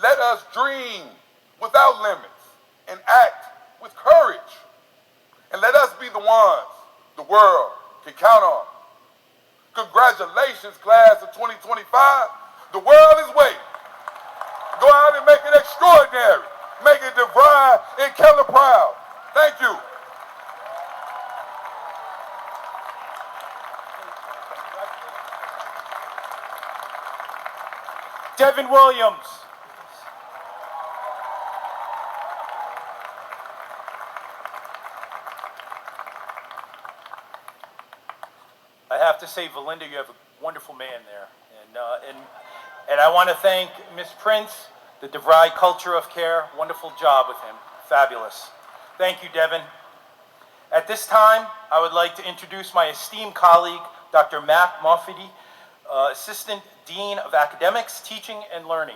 Let us dream without limits and act with courage. And let us be the ones the world can count on. Congratulations, class of 2025. The world is waiting. Go out and make it extraordinary. Make it DeVry and Keller proud. Thank you. Devin Williams. I have to say, Valinda, you have a wonderful man there. And I want to thank Ms. Prince, the DeVry Culture of Care. Wonderful job with him. Fabulous. Thank you, Devin. At this time, I would like to introduce my esteemed colleague, Dr. Matt Moffidy, Assistant Dean of Academics, Teaching, and Learning.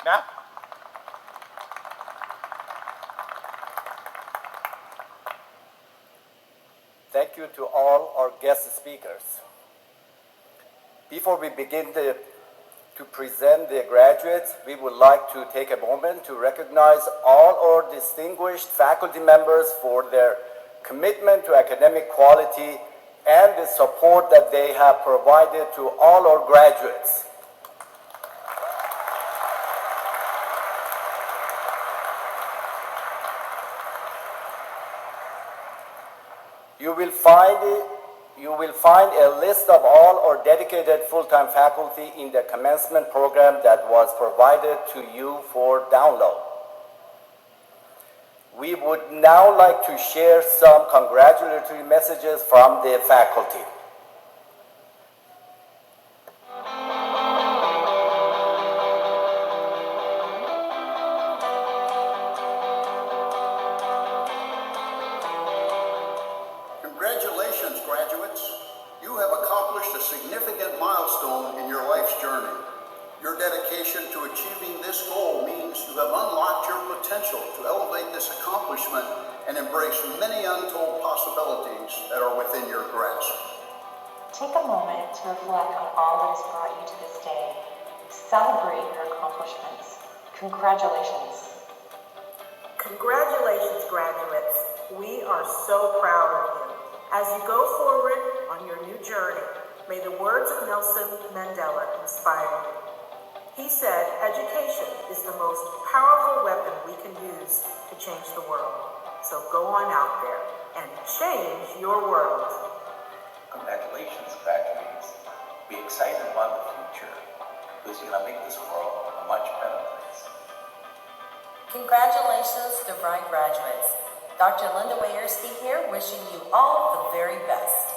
Matt? Thank you to all our guest speakers. Before we begin to present the graduates, we would like to take a moment to recognize all our distinguished faculty members for their commitment to academic quality and the support that they have provided to all our graduates. You will find a list of all our dedicated full-time faculty in the commencement program that was provided to you for download. We would now like to share some congratulatory messages from the faculty. a significant milestone in your life's journey. Your dedication to achieving this goal means you have unlocked your potential to elevate this accomplishment and embrace many untold possibilities that are within your grasp. Take a moment to reflect on all that has brought you to this day. Celebrate your accomplishments. Congratulations. Congratulations, graduates. We are so proud of you. As you go forward on your new journey, may the words of Nelson Mandela inspire you. He said, education is the most powerful weapon we can use to change the world. So go on out there and change your world. Congratulations, graduates. Be excited about the future because you're going to make this world a much better place. Congratulations, DeVry graduates. Dr. Linda Wayersky here, wishing you all the very best.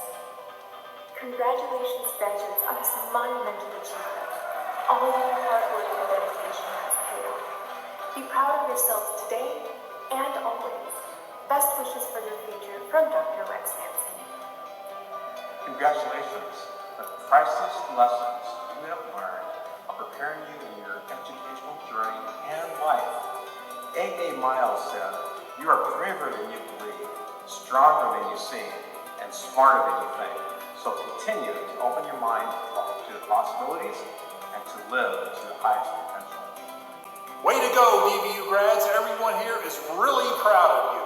Congratulations, graduates, on this monumental achievement. All of your hard work and dedication has paid off. Be proud of yourselves today and always. Best wishes for the future from Dr. Rex Hansen. Congratulations. The priceless lessons you have learned are preparing you in your educational journey and life. A.A. Miles said, "You are braver than you believe, stronger than you seem, and smarter than you think. So continue to open your mind to the possibilities and to live to the highest potential." Way to go, DVU grads. Everyone here is really proud of you.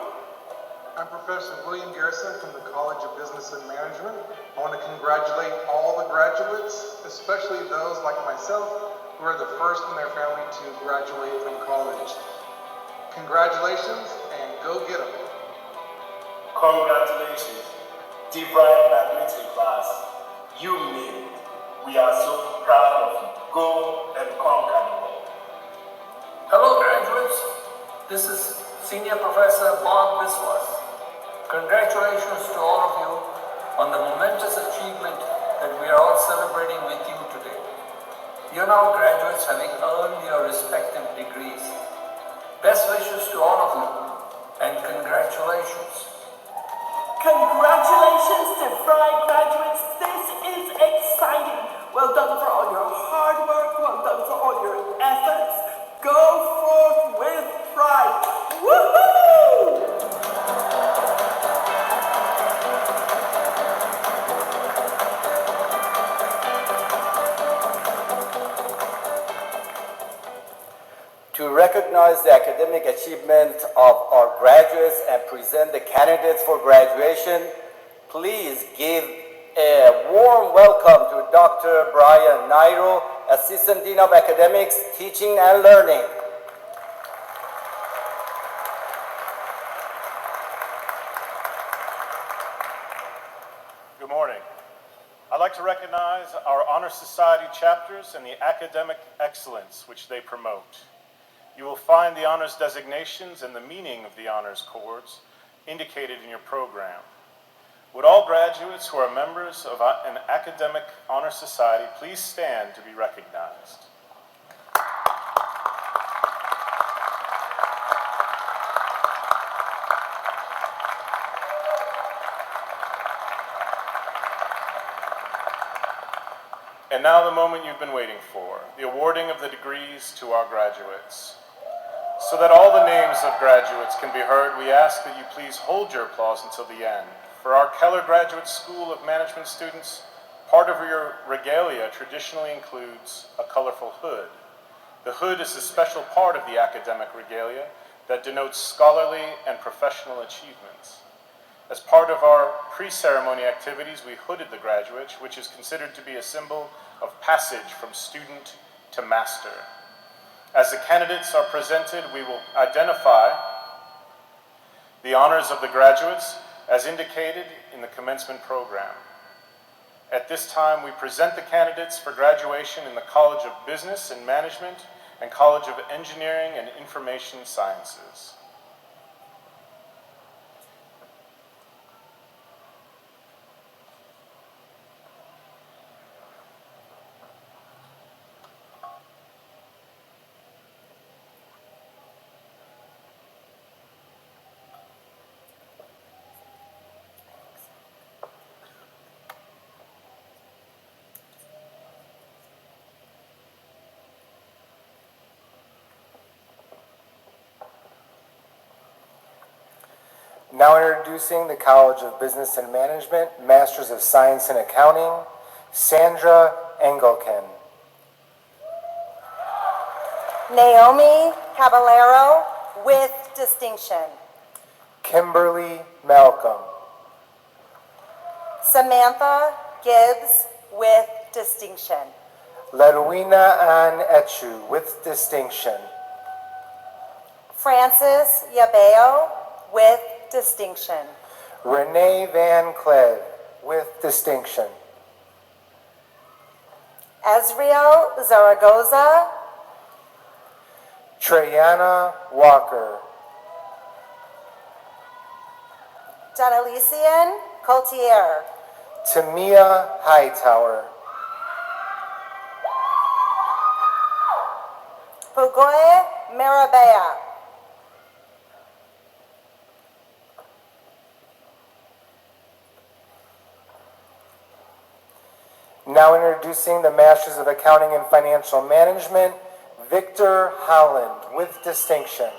I'm Professor William Garrison from the College of Business and Management. I want to congratulate all the graduates, especially those like myself who are the first in their family to graduate from college. Congratulations and go get them. Congratulations, DeVry graduating class. You made it. We are so proud of you. Go and conquer the world. Hello graduates, this is Senior Professor Bob Biswas. Congratulations to all of you on the momentous achievement that we are all celebrating with you today. You're now graduates having earned your respective degrees. Best wishes to all of you and congratulations. Congratulations to DeVry graduates. This is exciting. Well done for all your hard work. Well done for all your efforts. Go forth with pride. Woohoo! To recognize the academic achievement of our graduates and present the candidates for graduation, please give a warm welcome to Dr. Brian Nairo, Assistant Dean of Academics, Teaching and Learning. Good morning. I'd like to recognize our Honor Society chapters and the academic excellence which they promote. You will find the honors designations and the meaning of the honors cords indicated in your program. Would all graduates who are members of an academic honor society please stand to be recognized? And now the moment you've been waiting for, the awarding of the degrees to our graduates. So that all the names of graduates can be heard, we ask that you please hold your applause until the end. For our Keller Graduate School of Management students, part of your regalia traditionally includes a colorful hood. The hood is a special part of the academic regalia that denotes scholarly and professional achievements. As part of our pre-ceremony activities, we hooded the graduates, which is considered to be a symbol of passage from student to master. As the candidates are presented, we will identify the honors of the graduates as indicated in the commencement program. At this time, we present the candidates for graduation in the College of Business and Management and College of Engineering and Information Sciences. Now introducing the College of Business and Management, Masters of Science in Accounting, Sandra Engelken. Naomi Caballero with distinction. Kimberly Malcolm. Samantha Gibbs with distinction. Ledwina Ann Echu with distinction. Francis Yabeo with distinction. Renee Van Cleve with distinction. Ezriel Zaragoza. Treyana Walker. Donalician Coultier. Tamia Hightower. Pugoy Marabea. Now introducing the Masters of Accounting and Financial Management, Victor Holland with distinction.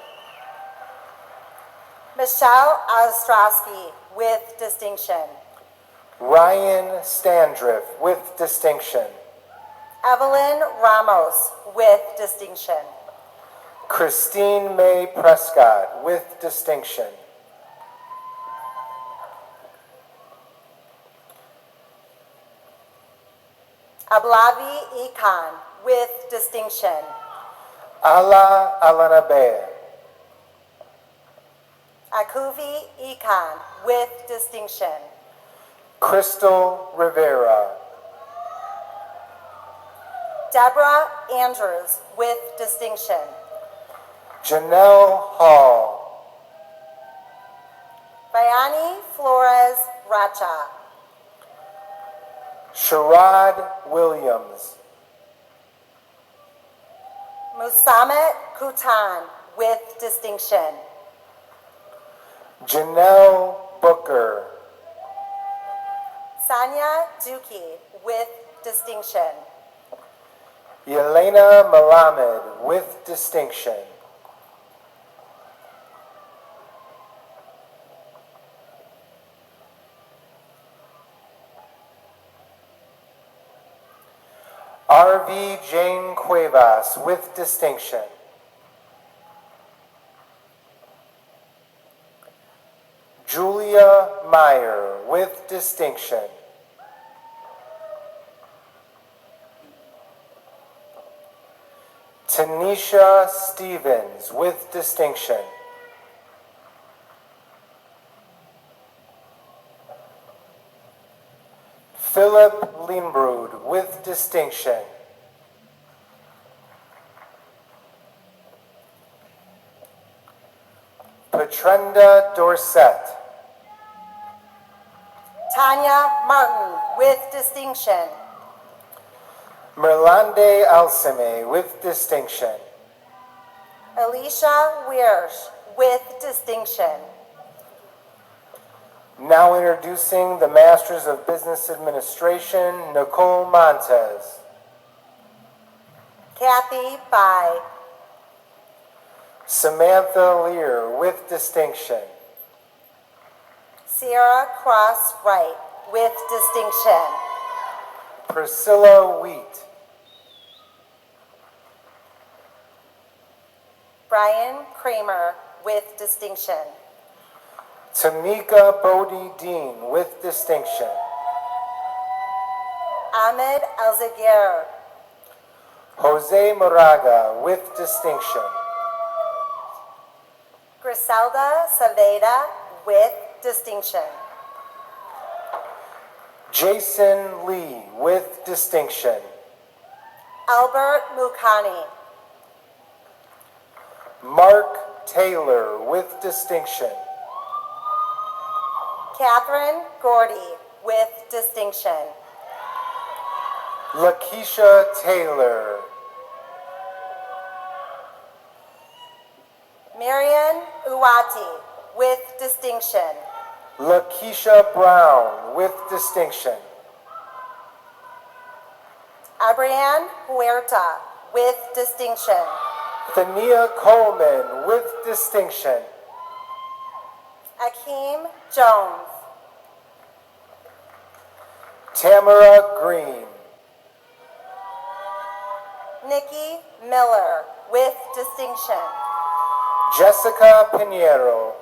Michelle Ostrowski with distinction. Ryan Standriff with distinction. Evelyn Ramos with distinction. Christine May Prescott with distinction. Ablavi Ikan with distinction. Ala Alanabe. Akuvi Ikan with distinction. Crystal Rivera. Deborah Andrews with distinction. Janelle Hall. Bayani Flores Racha. Sherrod Williams. Musamet Kutan with distinction. Janelle Booker. Sanya Duki with distinction. Yelena Malamed with distinction. R.V. Jane Cuevas with distinction. Julia Meyer with distinction. Tanisha Stevens with distinction. Philip Limbrud with distinction. Petrenda Dorset. Tanya Martin with distinction. Merlande Alcime with distinction. Alicia Wiersch with distinction. Now introducing the Masters of Business Administration, Nicole Montez. Kathy Bai. Samantha Lear with distinction. Sierra Cross Wright with distinction. Priscilla Wheat. Brian Kramer with distinction. Tamika Bodie Dean with distinction. Ahmed Alzaguer. Jose Moraga with distinction. Griselda Saveda with distinction. Jason Lee with distinction. Albert Mukani. Mark Taylor with distinction. Catherine Gordy with distinction. Lakeisha Taylor. Marian Uwati with distinction. Lakeisha Brown with distinction. Abrian Huerta with distinction. Thania Coleman with distinction. Hakeem Jones. Tamara Green. Nikki Miller, with distinction. Jessica Pinheiro.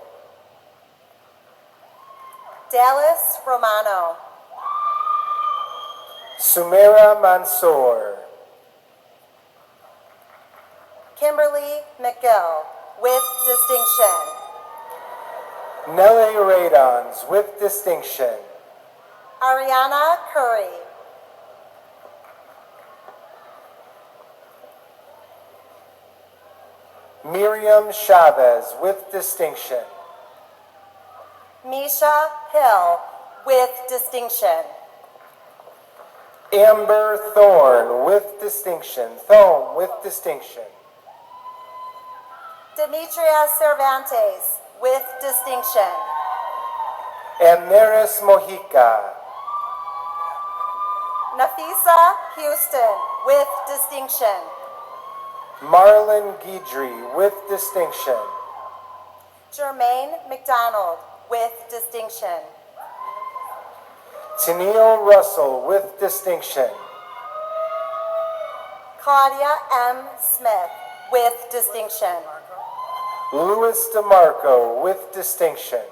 Dallas Romano. Sumaira Mansour. Kimberly McGill, with distinction. Nelly Radons, with distinction. Ariana Curry. Miriam Chavez, with distinction. Misha Hill, with distinction. Amber Thorne, with distinction. Thome, with distinction. Demetria Cervantes, with distinction. Amaris Mojica. Nafisa Houston, with distinction. Marlon Guidry, with distinction. Jermaine McDonald, with distinction. Tennille Russell, with distinction. Claudia M. Smith, with distinction. Louis DeMarco, with distinction.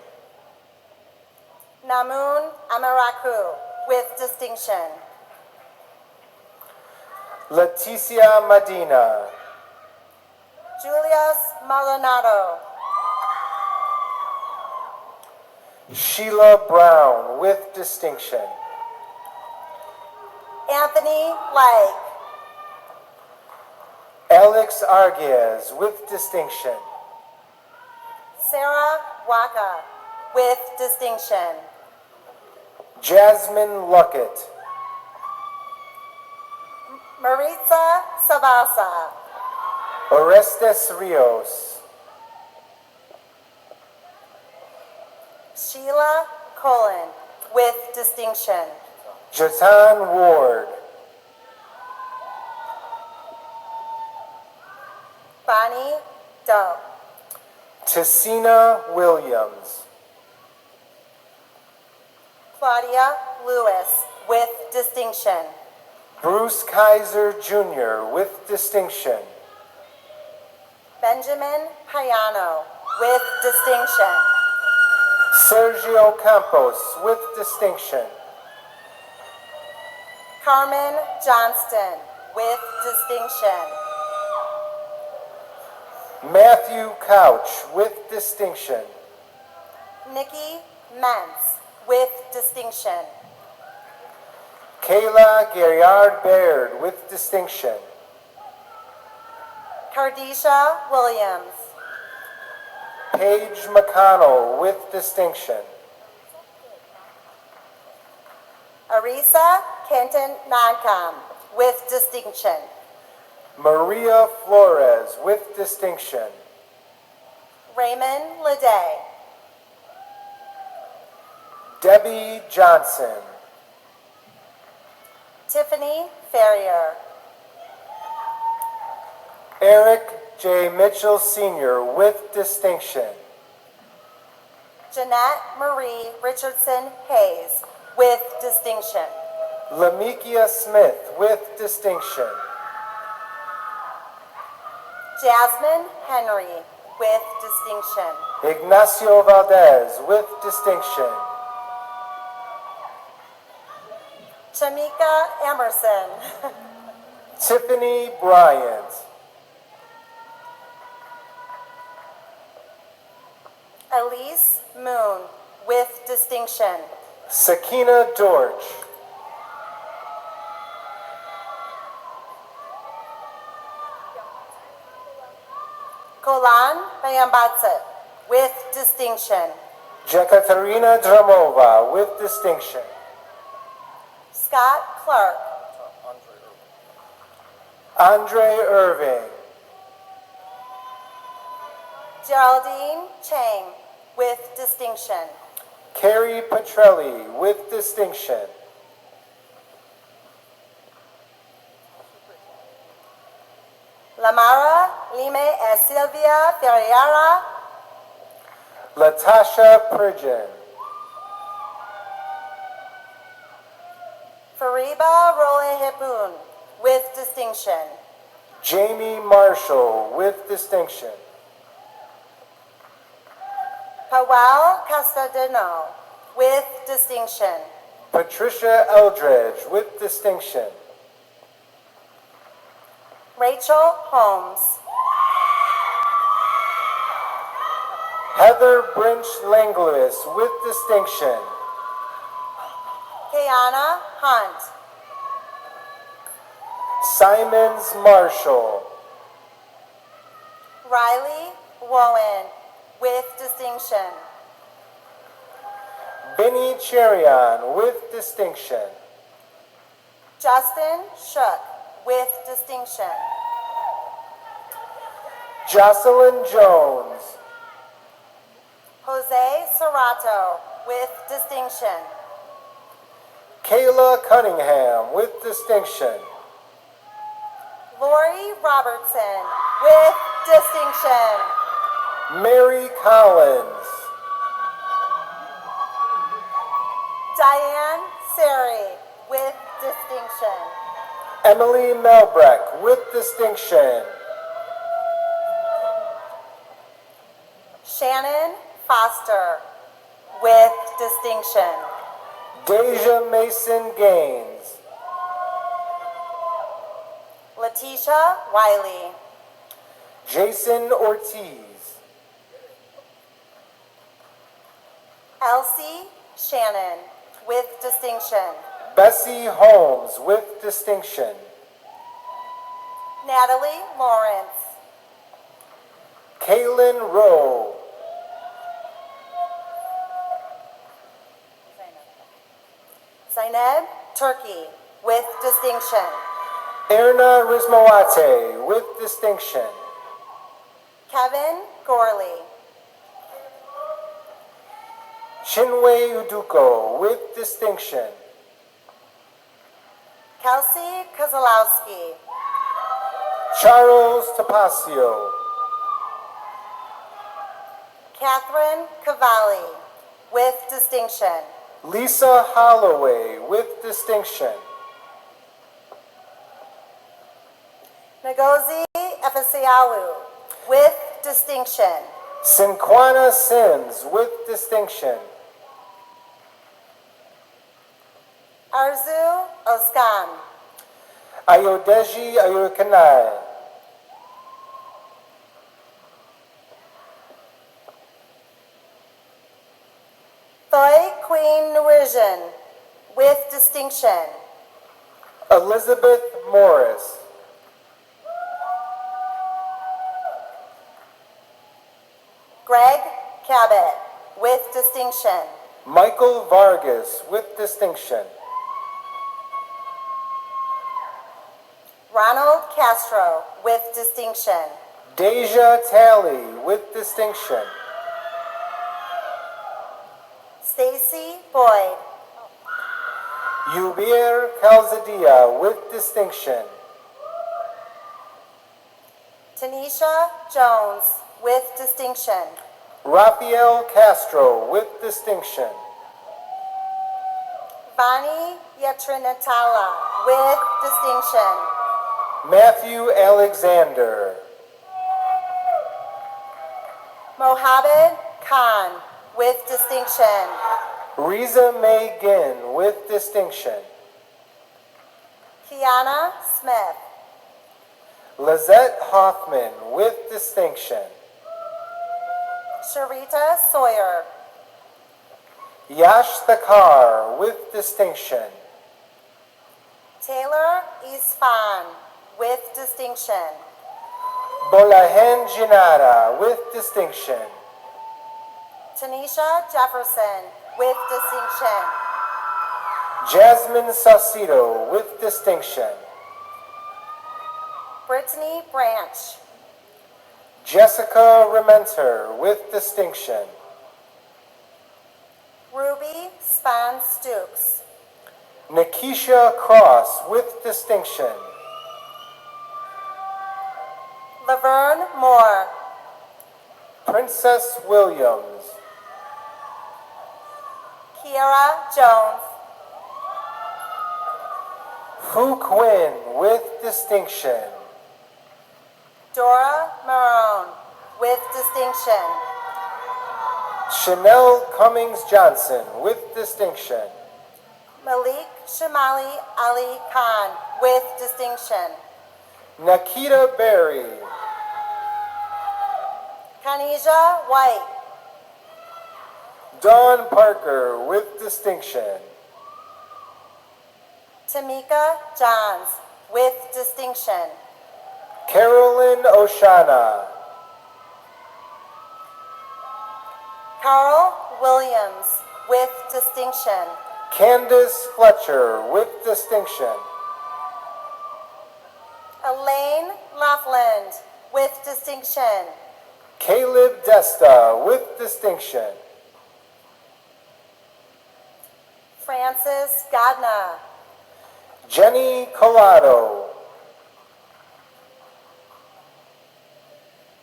Namun Amaraku, with distinction. Leticia Medina. Julius Maldonado. Sheila Brown, with distinction. Anthony Lake. Alex Arguez, with distinction. Sarah Waka, with distinction. Jasmine Luckett. Maritza Sabasa. Orestes Rios. Sheila Colin, with distinction. Jatan Ward. Bonnie Doe. Tessina Williams. Claudia Lewis, with distinction. Bruce Kaiser Jr., with distinction. Benjamin Payano, with distinction. Sergio Campos, with distinction. Carmen Johnston, with distinction. Matthew Couch, with distinction. Nikki Mentz, with distinction. Kayla Gaillard Baird, with distinction. Cardisha Williams. Paige McConnell, with distinction. Arisa Kenton Nankam, with distinction. Maria Flores, with distinction. Raymond Leday. Debbie Johnson. Tiffany Ferrier. Eric J. Mitchell Sr., with distinction. Jeanette Marie Richardson Hayes, with distinction. Lamikia Smith, with distinction. Jasmine Henry, with distinction. Ignacio Valdez, with distinction. Shamika Emerson. Tiffany Bryant. Elise Moon, with distinction. Sakina Dorch. Kolan Bayambatse, with distinction. Jekaterina Dramova, with distinction. Scott Clark. Andre Irving. Geraldine Chang, with distinction. Carrie Petrelli, with distinction. Lamara Lime e Silvia Ferreira. Latasha Pridgen. Fariba Rolehipun, with distinction. Jamie Marshall, with distinction. Pawal Castadino, with distinction. Patricia Eldredge, with distinction. Rachel Holmes. Heather Brinch Langlois, with distinction. Kayana Hunt. Simons Marshall. Riley Woen, with distinction. Benny Cherion, with distinction. Justin Shook, with distinction. Jocelyn Jones. Jose Serrato, with distinction. Kayla Cunningham, with distinction. Lori Robertson, with distinction. Mary Collins. Diane Sari, with distinction. Emily Melbreck, with distinction. Shannon Foster, with distinction. Deja Mason Gaines. Letitia Wiley. Jason Ortiz. Elsie Shannon, with distinction. Bessie Holmes, with distinction. Natalie Lawrence. Kaylin Rowe. Zainab Turkey, with distinction. Erna Rizmoate, with distinction. Kevin Gorley. Chinwe Uduko, with distinction. Kelsey Kozlowski. Charles Tapasio. Catherine Cavalli, with distinction. Lisa Holloway, with distinction. Ngozi Efesiawu, with distinction. Sinquana Sims, with distinction. Arzu Oskan. Ayodeji Ayokanai. Thoi Queen Nuijan, with distinction. Elizabeth Morris. Greg Cabot, with distinction. Michael Vargas, with distinction. Ronald Castro, with distinction. Deja Talley, with distinction. Stacy Boyd. Yubir Calzadia, with distinction. Tanisha Jones, with distinction. Rafael Castro, with distinction. Vani Yatrinatala, with distinction. Matthew Alexander. Mohammed Khan, with distinction. Riza May Ginn, with distinction. Kiana Smith. Lizette Hoffman, with distinction. Sharita Sawyer. Yash Thakar, with distinction. Taylor Isfan, with distinction. Bolahen Jinara, with distinction. Tanisha Jefferson, with distinction. Jasmine Saucedo, with distinction. Brittany Branch. Jessica Rementer, with distinction. Ruby Span Stooks. Nikisha Cross, with distinction. Laverne Moore. Princess Williams. Kiara Jones. Fu Quinn with distinction. Dora Marone with distinction. Chanel Cummings Johnson with distinction. Malik Shamali Ali Khan with distinction. Nikita Berry. Kanisha White. Dawn Parker with distinction. Tamika Johns with distinction. Carolyn Oshana. Carl Williams with distinction. Candace Fletcher with distinction. Elaine Laughlin with distinction. Caleb Desta with distinction. Francis Gadna. Jenny Collado.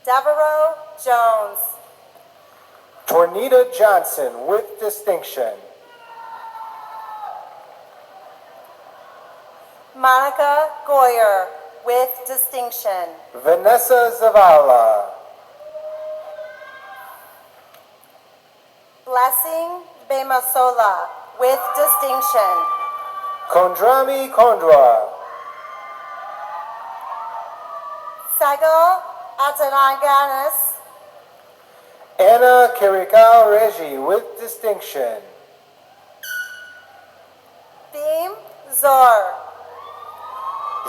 Devereaux Jones. Tornita Johnson with distinction. Monica Goyer with distinction. Vanessa Zavala. Blessing Bemasola with distinction. Kondrami Kondra. Sagal Atanaganis. Anna Kirikal Regi with distinction. Beam Zor.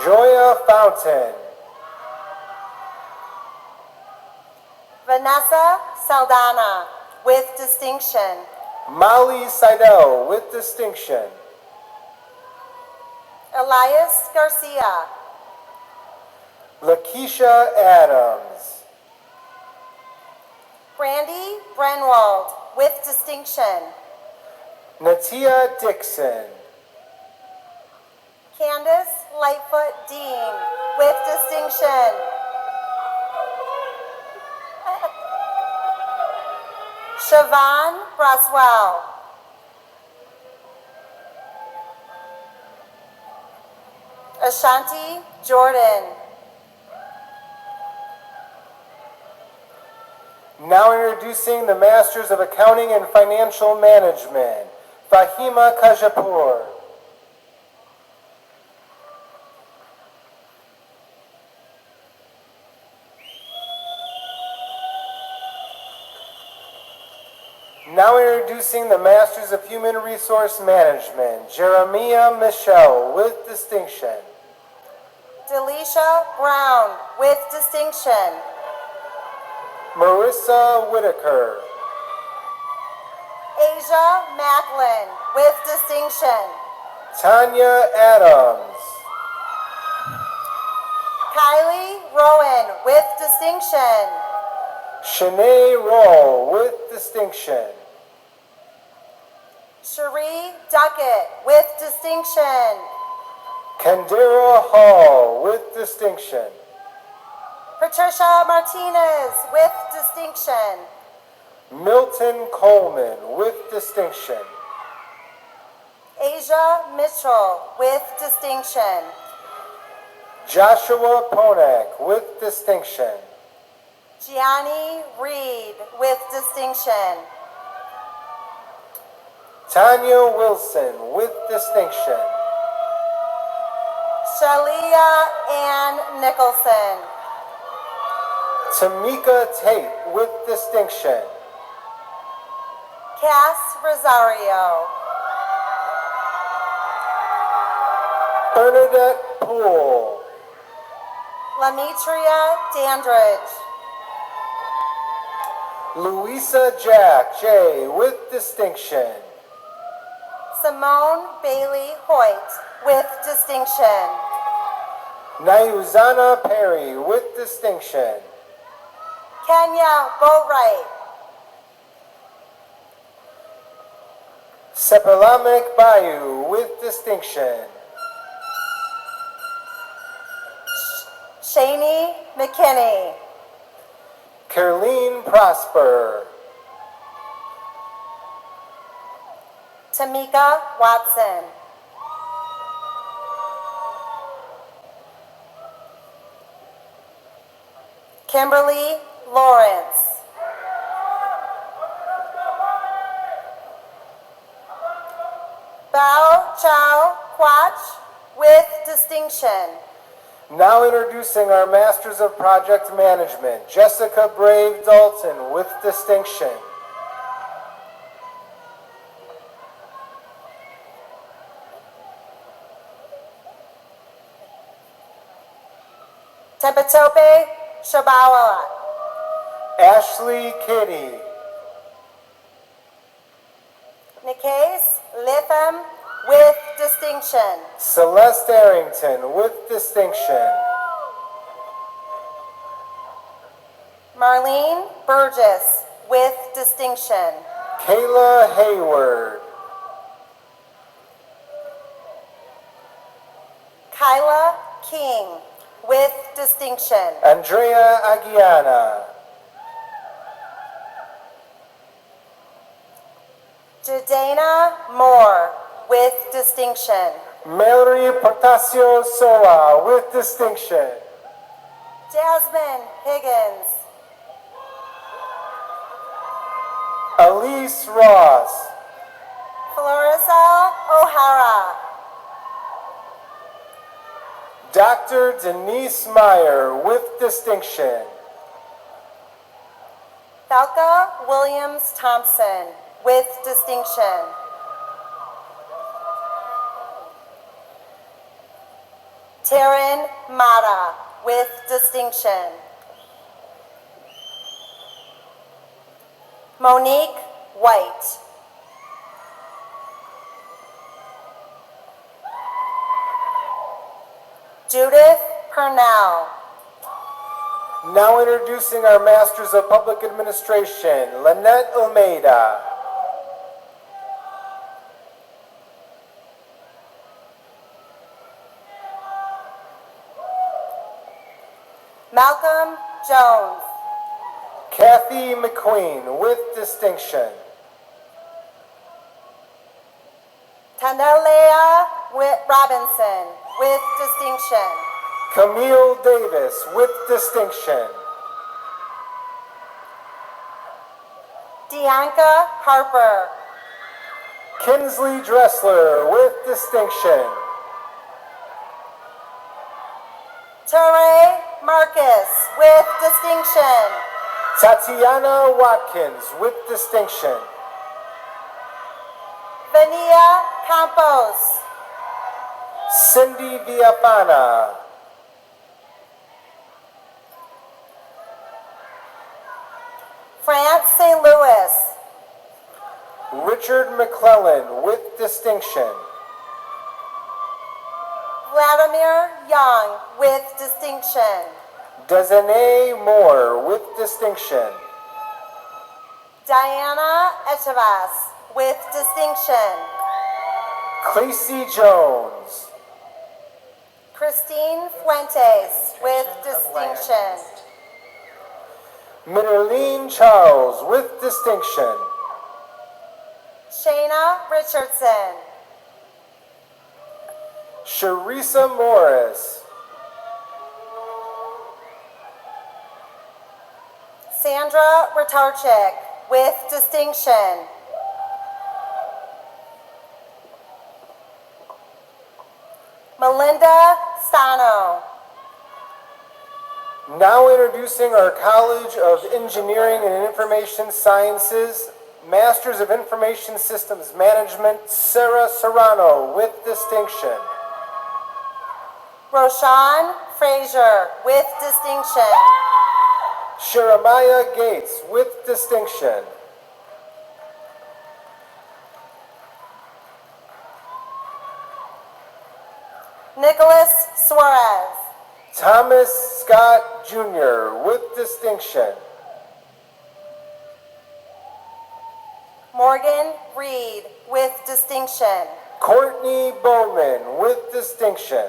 Joya Fountain. Vanessa Saldana with distinction. Molly Seidel with distinction. Elias Garcia. Lakeisha Adams. Brandy Brenwald with distinction. Natia Dixon. Candace Lightfoot Dean with distinction. Siobhan Braswell. Ashanti Jordan. Now introducing the Masters of Accounting and Financial Management, Fahima Kajapur. Now introducing the Masters of Human Resource Management, Jeremiah Michelle with distinction. Delisha Brown with distinction. Marissa Whitaker. Asia Macklin with distinction. Tanya Adams. Kylie Rowan with distinction. Shanae Roll with distinction. Cherie Duckett with distinction. Kendera Hall with distinction. Patricia Martinez with distinction. Milton Coleman with distinction. Asia Mitchell with distinction. Joshua Ponak with distinction. Gianni Reed with distinction. Tanya Wilson with distinction. Shalea N. Nicholson. Tamika Tate with distinction. Cass Rosario. Bernadette Poole. Lamitria Dandridge. Louisa Jack J with distinction. Simone Bailey Hoyt with distinction. Nayuzana Perry with distinction. Kenya Boatwright. Sepalamek Bayou with distinction. Shani McKinney. Caroline Prosper. Tamika Watson. Kimberly Lawrence. Bao Chow Quach with distinction. Now introducing our Masters of Project Management, Jessica Brave Dalton with distinction. Tepetope Shabawala. Ashley Kitty. Nikes Litham with distinction. Celeste Arrington with distinction. Marlene Burgess with distinction. Kayla Hayward. Kyla King with distinction. Andrea Aguiana. Jadena Moore with distinction. Mallory Portacio Soa with distinction. Jasmine Higgins. Elise Ross. Florissa O'Hara. Dr. Denise Meyer with distinction. Thalka Williams Thompson with distinction. Taryn Mata with distinction. Monique White. Judith Purnell. Now introducing our Masters of Public Administration, Lynette Almeida. Malcolm Jones. Kathy McQueen with distinction. Tandalea Robinson with distinction. Camille Davis with distinction. Deanka Harper. Kinsley Dressler with distinction. Ture Marcus with distinction. Tatiana Watkins with distinction. Vania Campos. Cindy Villapana. France St. Louis. Richard McClellan with distinction. Vladimir Young with distinction. Desanay Moore with distinction. Diana Echavas with distinction. Clasey Jones. Christine Fuentes with distinction. Minerline Charles with distinction. Shayna Richardson. Sharissa Morris. Sandra Ratarchik with distinction. Melinda Stano. Now introducing our College of Engineering and Information Sciences, Masters of Information Systems Management, Sarah Serrano with distinction. Roshan Frazier with distinction. Sheremiah Gates with distinction. Nicholas Suarez. Thomas Scott Jr. with distinction. Morgan Reed with distinction. Courtney Bowman with distinction.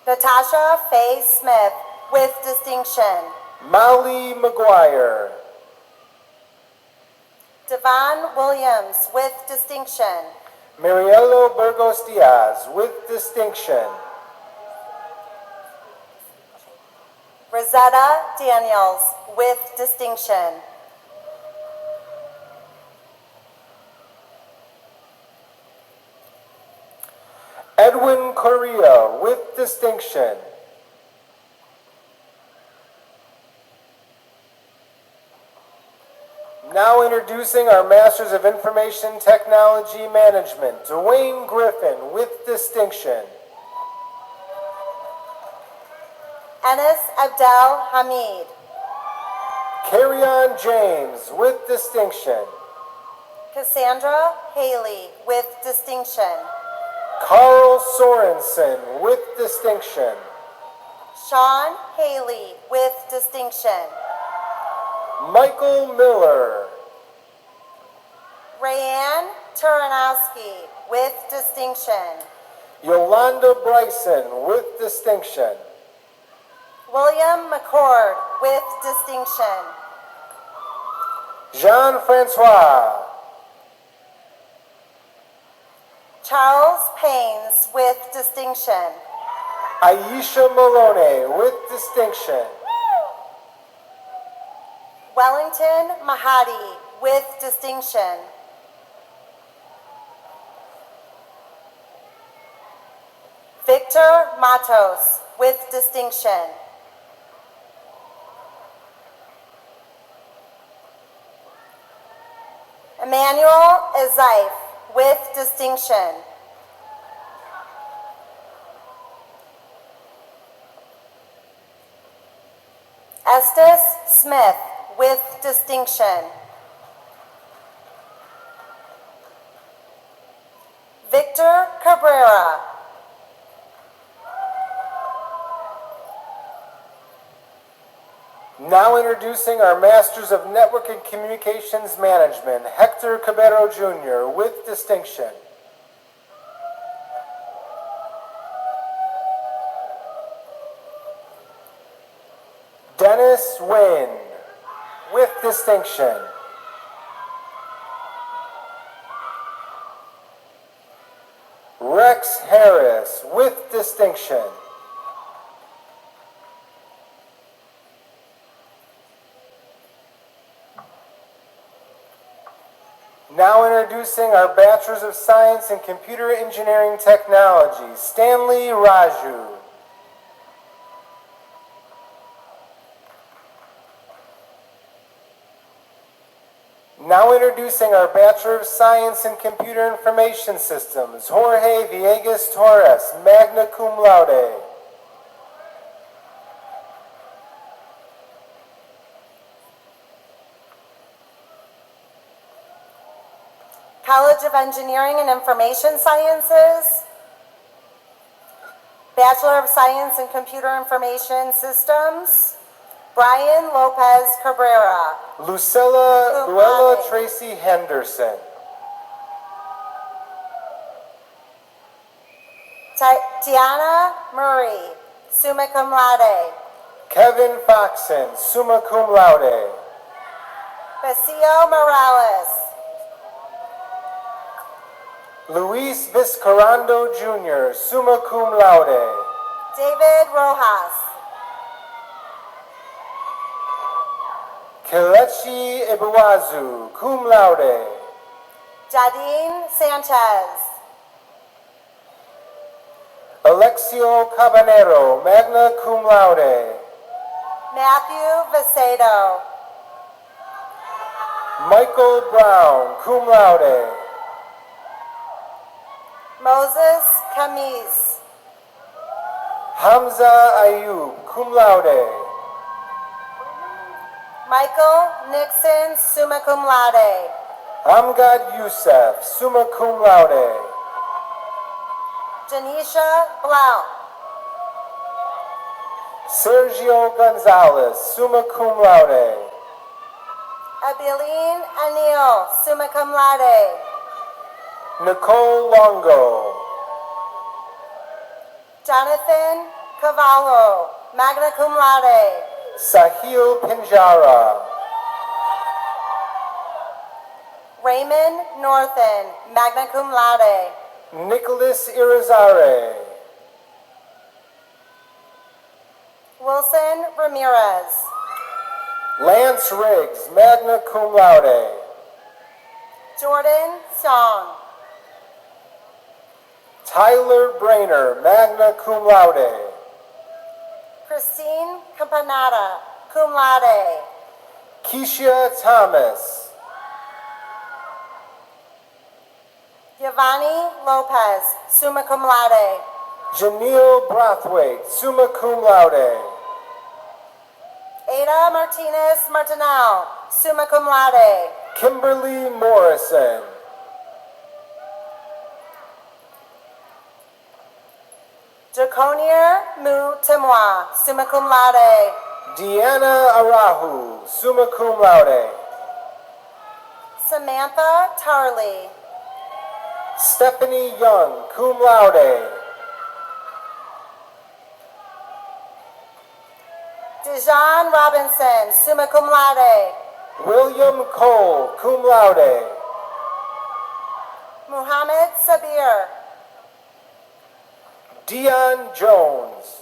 Natasha Faye Smith with distinction. Molly McGuire. Devon Williams with distinction. Marielo Burgos Diaz with distinction. Rosetta Daniels with distinction. Edwin Correa with distinction. Now introducing our Masters of Information Technology Management, Dwayne Griffin with distinction. Enes Abdel Hamid. Carrion James with distinction. Cassandra Haley with distinction. Carl Sorensen with distinction. Sean Haley with distinction. Michael Miller. Rayanne Turanowski with distinction. Yolanda Bryson with distinction. William McCord with distinction. Jean-Francois. Charles Paines with distinction. Aisha Malone with distinction. Wellington Mahadi with distinction. Victor Matos with distinction. Emmanuel Ezaif with distinction. Estes Smith with distinction. Victor Cabrera. Now introducing our Masters of Network and Communications Management, Hector Cabero Jr. with distinction. Dennis Wynn with distinction. Rex Harris with distinction. Now introducing our Bachelors of Science in Computer Engineering Technology, Stanley Raju. Now introducing our Bachelor of Science in Computer Information Systems, Jorge Villegas Torres, magna cum laude. College of Engineering and Information Sciences, Bachelor of Science in Computer Information Systems, Brian Lopez Cabrera. Lucella Luella Tracy Henderson. Tiana Murray, summa cum laude. Kevin Foxen, summa cum laude. Basilio Morales. Luis Vizcarrando Jr., summa cum laude. David Rojas. Kelechi Ebuazu, cum laude. Jadine Sanchez. Alexio Cabanero, magna cum laude. Matthew Vicedo. Michael Brown, cum laude. Moses Camise. Hamza Ayub, cum laude. Michael Nixon, summa cum laude. Amgad Youssef, summa cum laude. Janisha Blount. Sergio Gonzalez, summa cum laude. Abiline Anil, summa cum laude. Nicole Longo. Jonathan Cavallo, magna cum laude. Sahil Pinjara. Raymond Northen, magna cum laude. Nicholas Irizarry. Wilson Ramirez. Lance Riggs, magna cum laude. Jordan Song. Tyler Brainer, magna cum laude. Christine Campanata, cum laude. Keisha Thomas. Giovanni Lopez, summa cum laude. Janelle Brathwaite, summa cum laude. Ada Martinez Martinel, summa cum laude. Kimberly Morrison. Jaconier Mu Timois, summa cum laude. Deanna Arahu, summa cum laude. Samantha Tarley. Stephanie Young, cum laude. Dijon Robinson, summa cum laude. William Cole, cum laude. Muhammad Sabir. Dion Jones.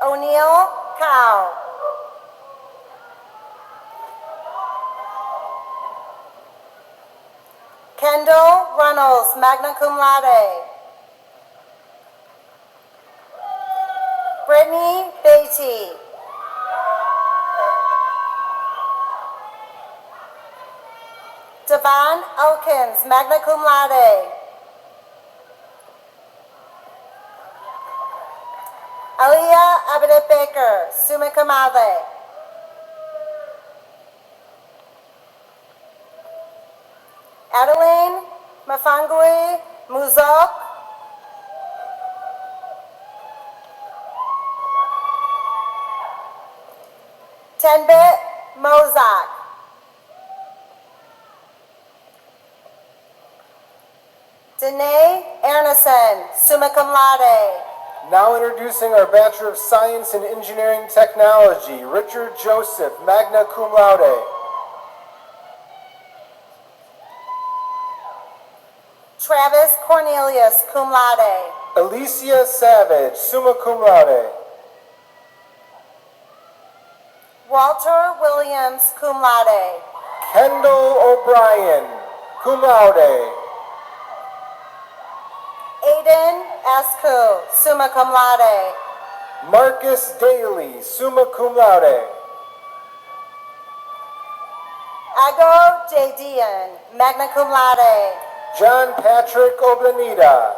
O'Neill Cow. Kendall Runnels, magna cum laude. Brittany Beatty. Devon Elkins, magna cum laude. Aliyah Abidet Baker, summa cum laude. Adeline Mafangui Muzok. Tenbit Mozak. Danae Erneson, summa cum laude. Now introducing our Bachelor of Science in Engineering Technology, Richard Joseph, magna cum laude. Travis Cornelius, cum laude. Alicia Savage, summa cum laude. Walter Williams, cum laude. Kendall O'Brien, cum laude. Aiden Escu, summa cum laude. Marcus Daly, summa cum laude. Ago Jadian, magna cum laude. John Patrick Oblanida.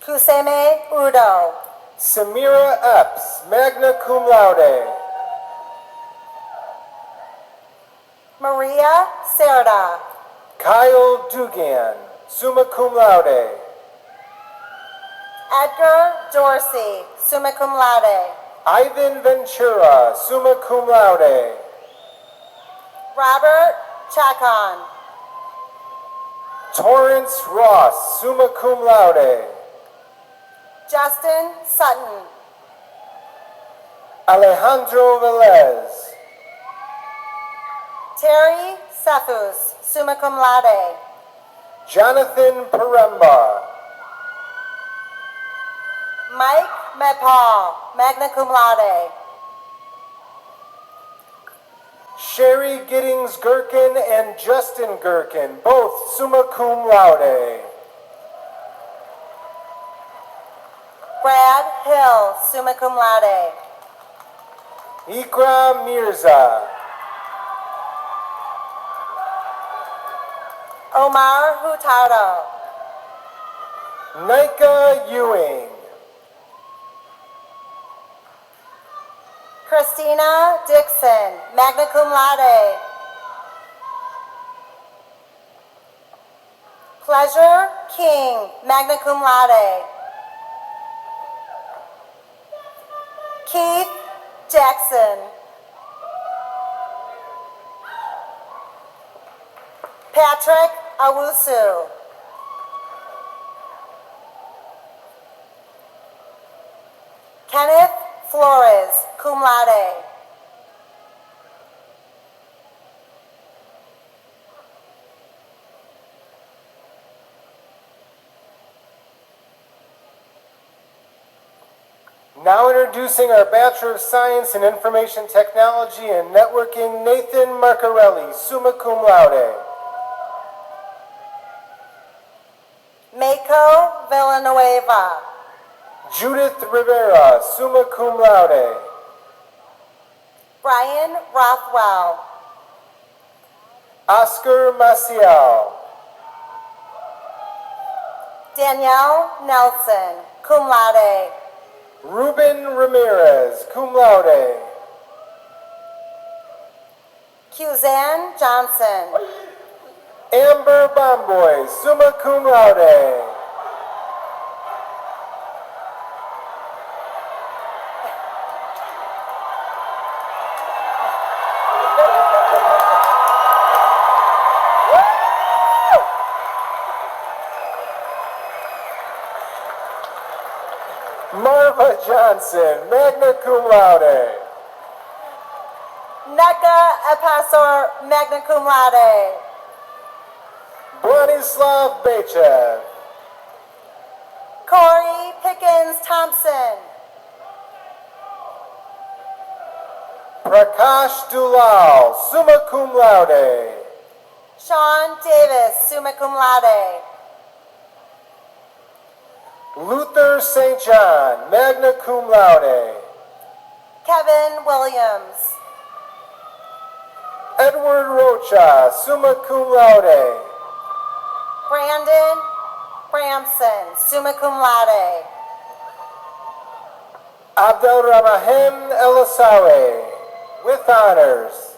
Kuseme Udo. Samira Epps, magna cum laude. Maria Serda. Kyle Dugan, summa cum laude. Edgar Dorsey, summa cum laude. Ivan Ventura, summa cum laude. Robert Chacon. Torrance Ross, summa cum laude. Justin Sutton. Alejandro Velez. Terry Sethus, summa cum laude. Jonathan Paremba. Mike Medpaul, magna cum laude. Sherry Giddings Gherkin and Justin Gherkin, both summa cum laude. Brad Hill, summa cum laude. Ikra Mirza. Omar Hurtado. Nika Ewing. Christina Dixon, magna cum laude. Pleasure King, magna cum laude. Keith Jackson. Patrick Awusu. Kenneth Flores, cum laude. Now introducing our Bachelor of Science in Information Technology and Networking, Nathan Marcarelli, summa cum laude. Mako Villanueva. Judith Rivera, summa cum laude. Brian Rothwell. Oscar Maciel. Danielle Nelson, cum laude. Ruben Ramirez, cum laude. Kuzan Johnson. Amber Bomboy, summa cum laude. Marva Johnson, magna cum laude. Neka Epasor, magna cum laude. Branislav Bechev. Corey Pickens Thompson. Prakash Dulal, summa cum laude. Sean Davis, summa cum laude. Luther St. John, magna cum laude. Kevin Williams. Edward Rocha, summa cum laude. Brandon Bramson, summa cum laude. Abdelrahman El-Asawi, with honors.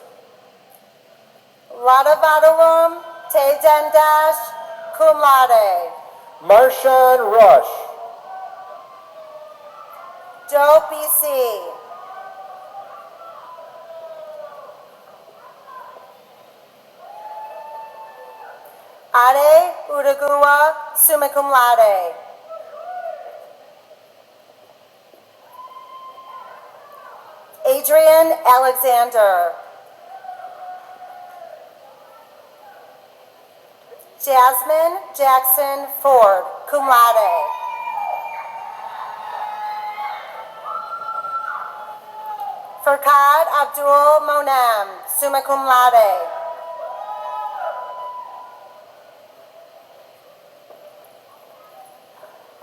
Ladavadalum Te Dendash, cum laude. Marshawn Rush. Joe BC. Ade Udagua, summa cum laude. Adrian Alexander. Jasmine Jackson Ford, cum laude. Furqad Abdul Monam, summa cum laude.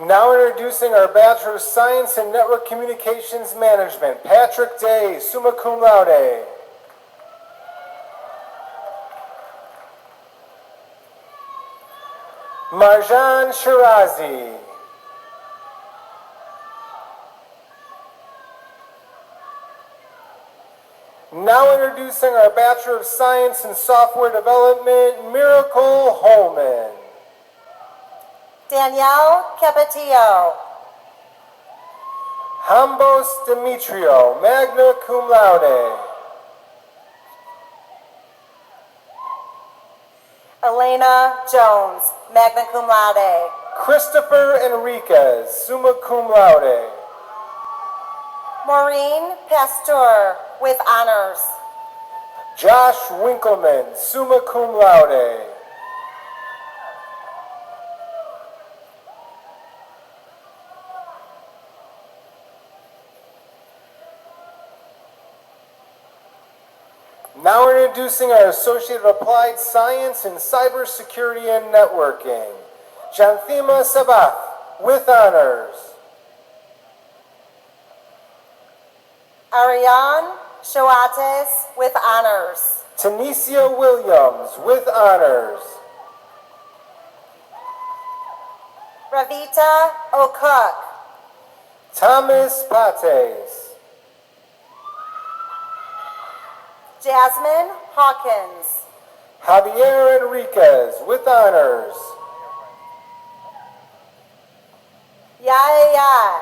Now introducing our Bachelor of Science in Network Communications Management, Patrick Day, summa cum laude. Marjan Shirazi. Now introducing our Bachelor of Science in Software Development, Miracle Holman. Danielle Capetillo. Hambos Demetrio, magna cum laude. Elena Jones, magna cum laude. Christopher Enriquez, summa cum laude. Maureen Pasteur, with honors. Josh Winkleman, summa cum laude. Now introducing our Associate of Applied Science in Cybersecurity and Networking, Janthima Sabath, with honors. Ariane Shoates, with honors. Tanisha Williams, with honors. Ravita O'Cook. Thomas Pates. Jasmine Hawkins. Javier Enriquez, with honors. Yaya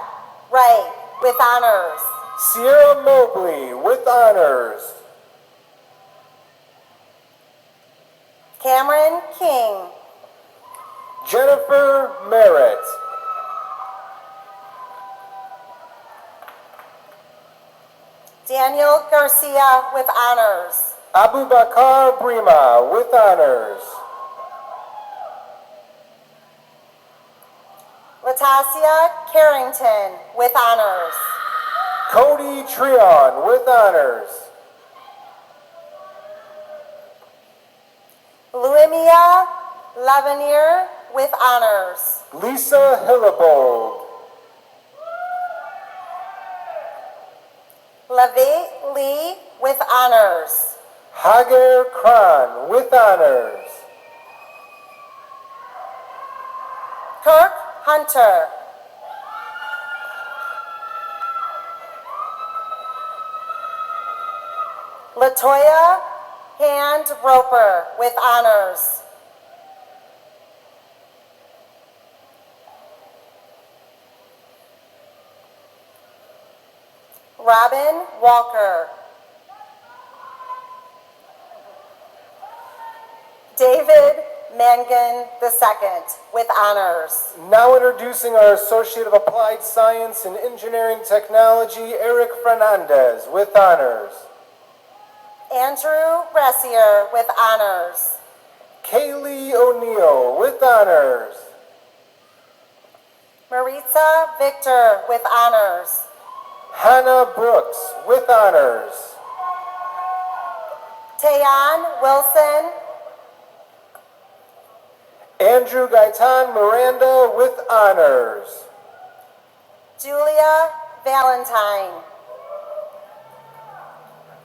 Wright, with honors. Sierra Mobley, with honors. Cameron King. Jennifer Merritt. Daniel Garcia with honors. Abubakar Brima with honors. Latasia Carrington with honors. Cody Trion with honors. Luimia Lavenier with honors. Lisa Hillebold. Levy Lee with honors. Hager Kran with honors. Kirk Hunter. Latoya Hand Roper with honors. Robin Walker. David Mangan II with honors. Now introducing our Associate of Applied Science and Engineering Technology, Eric Fernandez with honors. Andrew Ressier with honors. Kaylee O'Neill with honors. Maritza Victor with honors. Hannah Brooks with honors. Tayan Wilson. Andrew Gaitan Miranda with honors. Julia Valentine.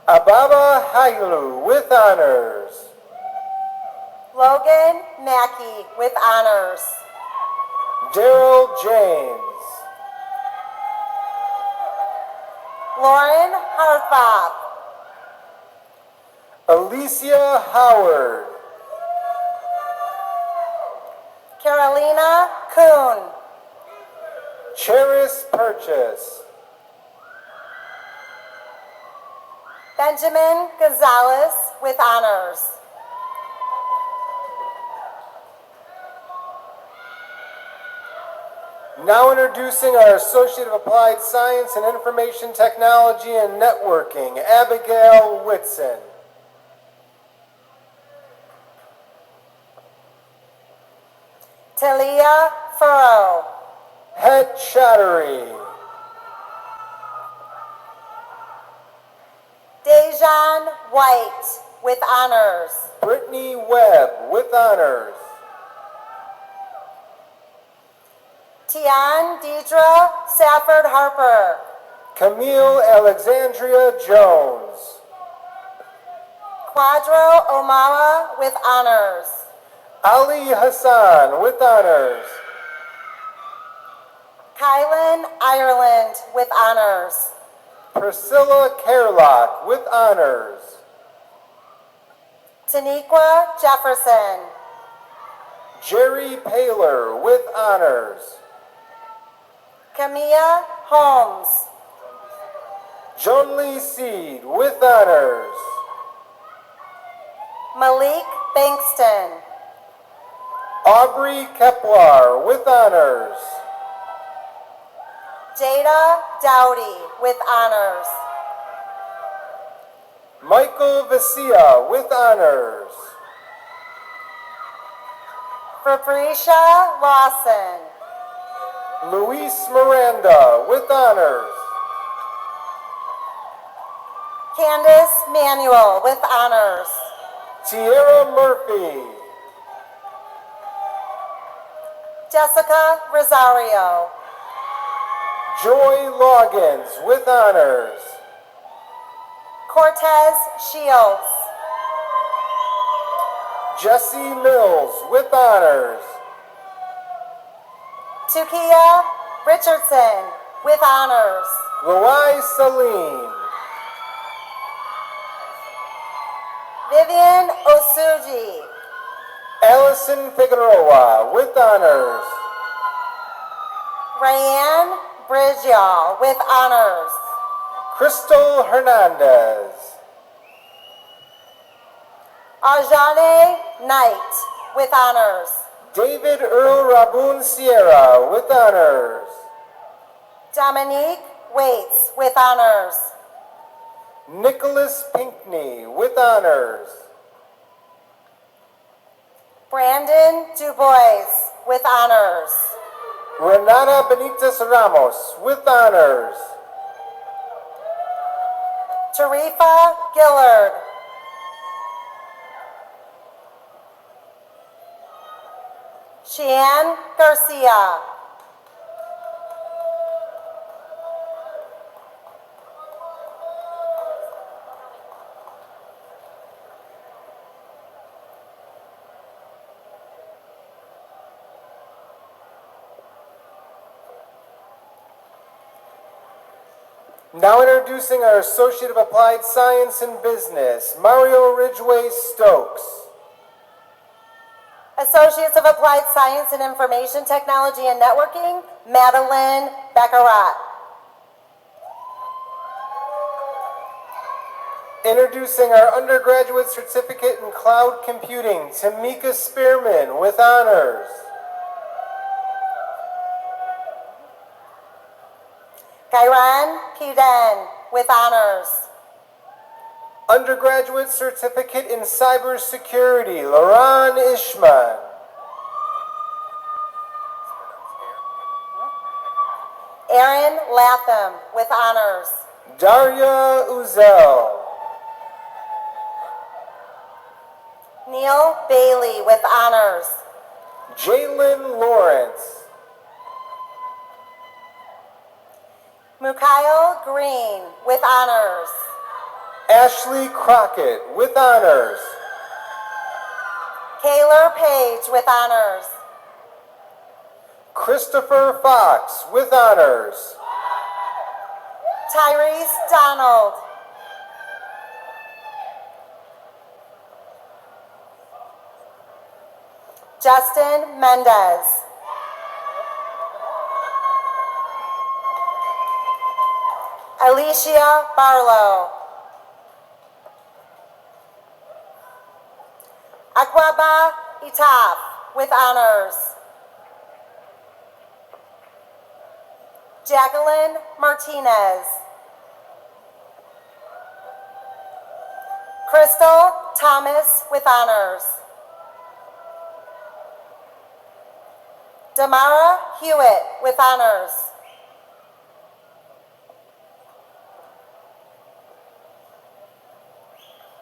Ababa Hailu with honors. Logan Mackey with honors. Daryl James. Lauren Hartbach. Alicia Howard. Carolina Kuhn. Cheris Purchase. Benjamin Gonzalez with honors. Now introducing our Associate of Applied Science and Information Technology and Networking, Abigail Whitson. Talia Furrow. Het Chattery. Dejan White with honors. Brittany Webb with honors. Tian Deidre Safford Harper. Camille Alexandria Jones. Quadro Omawa with honors. Ali Hassan with honors. Kylan Ireland with honors. Priscilla Kerlock with honors. Taniqua Jefferson. Jerry Paler with honors. Camilla Holmes. Johnlee Seed with honors. Malik Bankston. Aubrey Keplar with honors. Jada Dowdy with honors. Michael Vesia with honors. Fabricia Lawson. Luis Miranda with honors. Candace Manuel with honors. Tierra Murphy. Jessica Rosario. Joy Loggins with honors. Cortez Shields. Jesse Mills with honors. Tukia Richardson with honors. Luai Salim. Vivian Osuji. Allison Figueroa with honors. Rayanne Bridgeall with honors. Crystal Hernandez. Ajane Knight with honors. David Earl Rabun Sierra with honors. Dominique Waits with honors. Nicholas Pinkney with honors. Brandon Dubois with honors. Renata Benitez Ramos with honors. Tarifa Gillard. Sheanne Garcia. Now introducing our Associate of Applied Science and Business, Mario Ridgway Stokes. Associates of Applied Science and Information Technology and Networking, Madeline Beccarat. Introducing our Undergraduate Certificate in Cloud Computing, Tamika Spearman with honors. Kairan Piden with honors. Undergraduate Certificate in Cybersecurity, Laron Ishman. Aaron Latham with honors. Daria Uzel. Neil Bailey with honors. Jalen Lawrence. Mikhail Green with honors. Ashley Crockett with honors. Kaylor Page with honors. Christopher Fox with honors. Tyrese Donald. Justin Mendez. Alicia Barlow. Akwaba Itaf with honors. Jacqueline Martinez. Crystal Thomas with honors. Damara Hewitt with honors.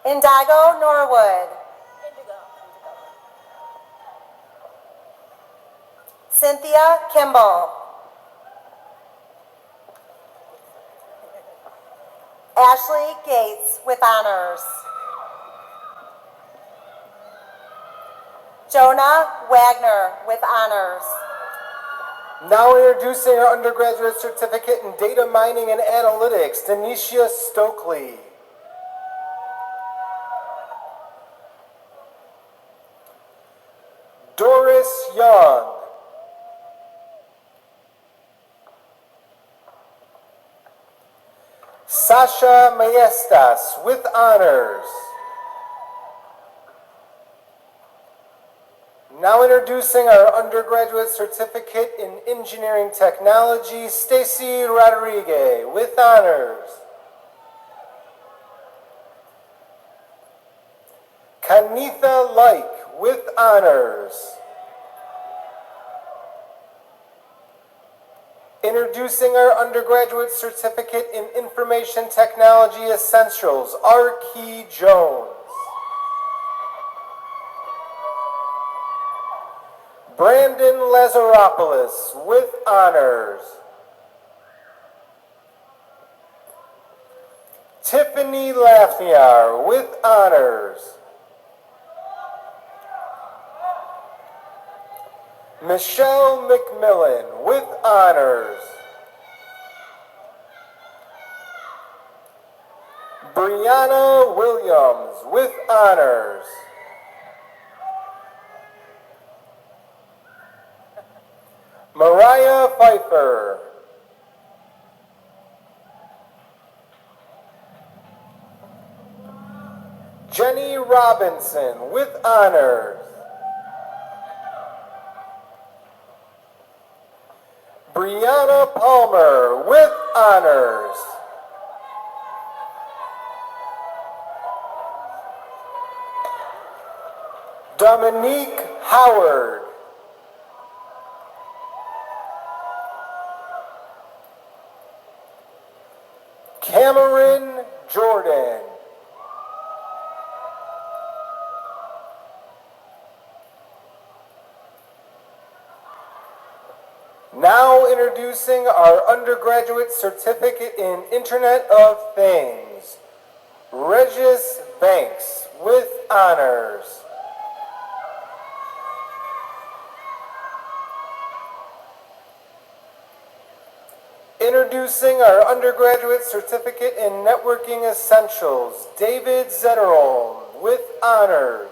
Indigo Norwood. Cynthia Kimball. Ashley Gates with honors. Jonah Wagner with honors. Now introducing our Undergraduate Certificate in Data Mining and Analytics, Denisha Stokely. Doris Young. Sasha Maestas with honors. Now introducing our Undergraduate Certificate in Engineering Technology, Stacy Rodriguez with honors. Kanitha Like with honors. Introducing our Undergraduate Certificate in Information Technology Essentials, Arky Jones. Brandon Lazaropoulos with honors. Tiffany Lafniar with honors. Michelle McMillan with honors. Brianna Williams with honors. Mariah Pfeiffer. Jenny Robinson with honors. Brianna Palmer with honors. Dominique Howard. Cameron Jordan. Now introducing our undergraduate certificate in Internet of Things, Regis Banks with honors. Introducing our undergraduate certificate in Networking Essentials, David Zetterholm with honors.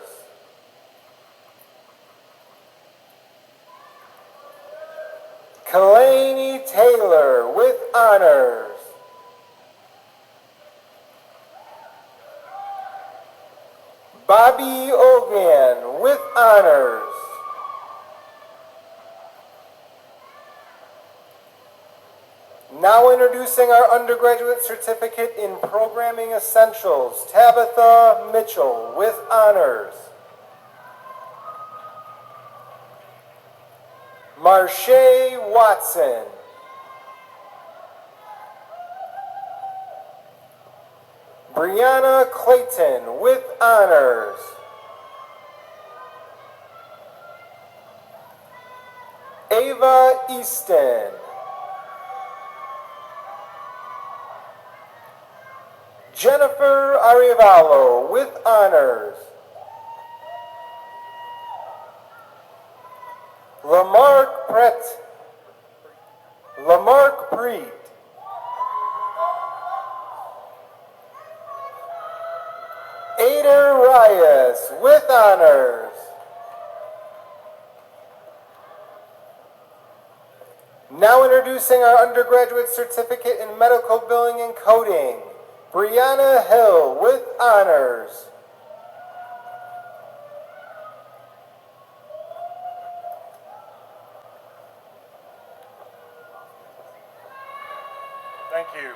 Kalani Taylor with honors. Bobby Ogan with honors. Now introducing our undergraduate certificate in Programming Essentials, Tabitha Mitchell with honors. Marsha Watson. Brianna Clayton with honors. Ava Easton. Jennifer Arevalo with honors. Lamarck Preet. Ada Reyes with honors. Now introducing our undergraduate certificate in Medical Billing and Coding, Brianna Hill with honors. Thank you.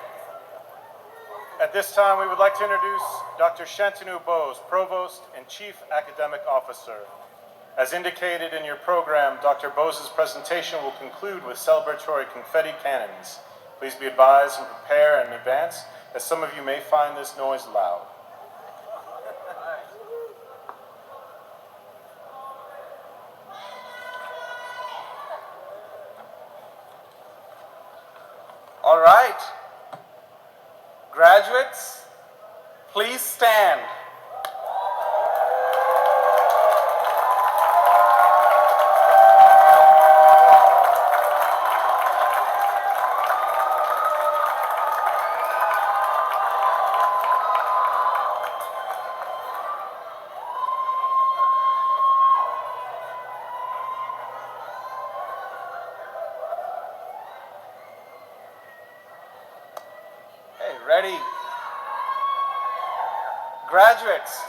At this time, we would like to introduce Dr. Shantanu Bose, Provost and Chief Academic Officer. As indicated in your program, Dr. Bose's presentation will conclude with celebratory confetti cannons. Please be advised and prepare in advance, as some of you may find this noise loud. All right. Graduates, please stand. Ready? Graduates,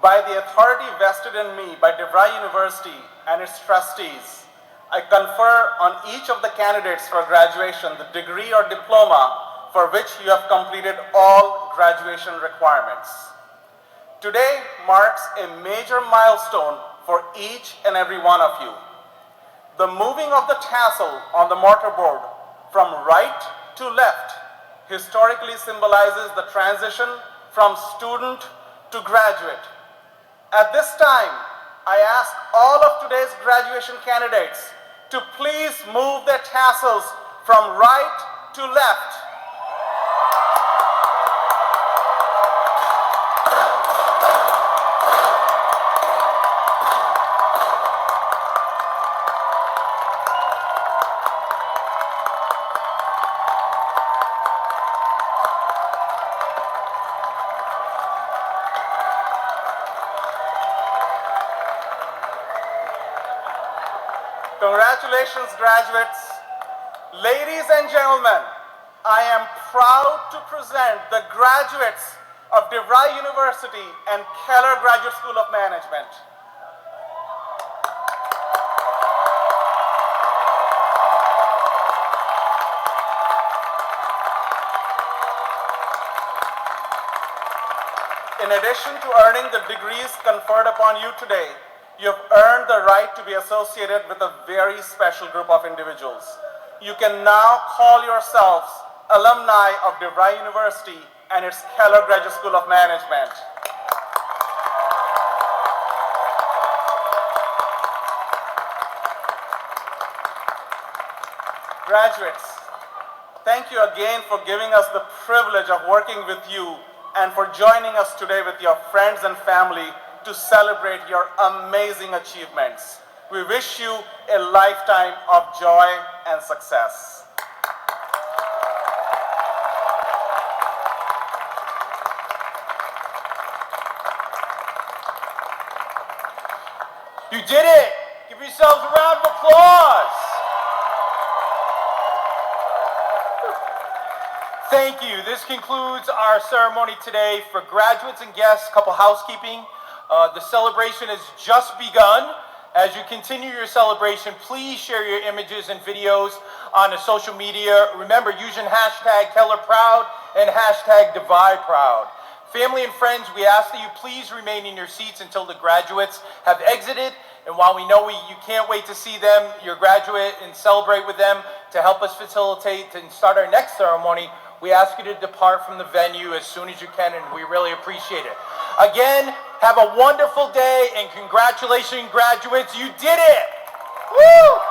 by the authority vested in me by DeVry University and its trustees, I confer on each of the candidates for graduation the degree or diploma for which you have completed all graduation requirements. Today marks a major milestone for each and every one of you. The moving of the tassel on the mortarboard from right to left historically symbolizes the transition from student to graduate. At this time, I ask all of today's graduation candidates to please move their tassels from right to left. Congratulations, graduates. Ladies and gentlemen, I am proud to present the graduates of DeVry University and Keller Graduate School of Management. In addition to earning the degrees conferred upon you today, You've earned the right to be associated with a very special group of individuals. You can now call yourselves alumni of DeVry University and its Keller Graduate School of Management. Graduates, thank you again for giving us the privilege of working with you and for joining us today with your friends and family to celebrate your amazing achievements. We wish you a lifetime of joy and success. You did it! Give yourselves a round of applause! Thank you. This concludes our ceremony today. For graduates and guests, couple housekeeping. The celebration has just begun. As you continue your celebration, please share your images and videos on the social media. Remember, using hashtag KellerProud and hashtag DeVryProud. Family and friends, we ask that you please remain in your seats until the graduates have exited. And while we know you can't wait to see them, your graduate, and celebrate with them to help us facilitate and start our next ceremony, we ask you to depart from the venue as soon as you can, and we really appreciate it. Again, have a wonderful day, and congratulations, graduates. You did it! Woo!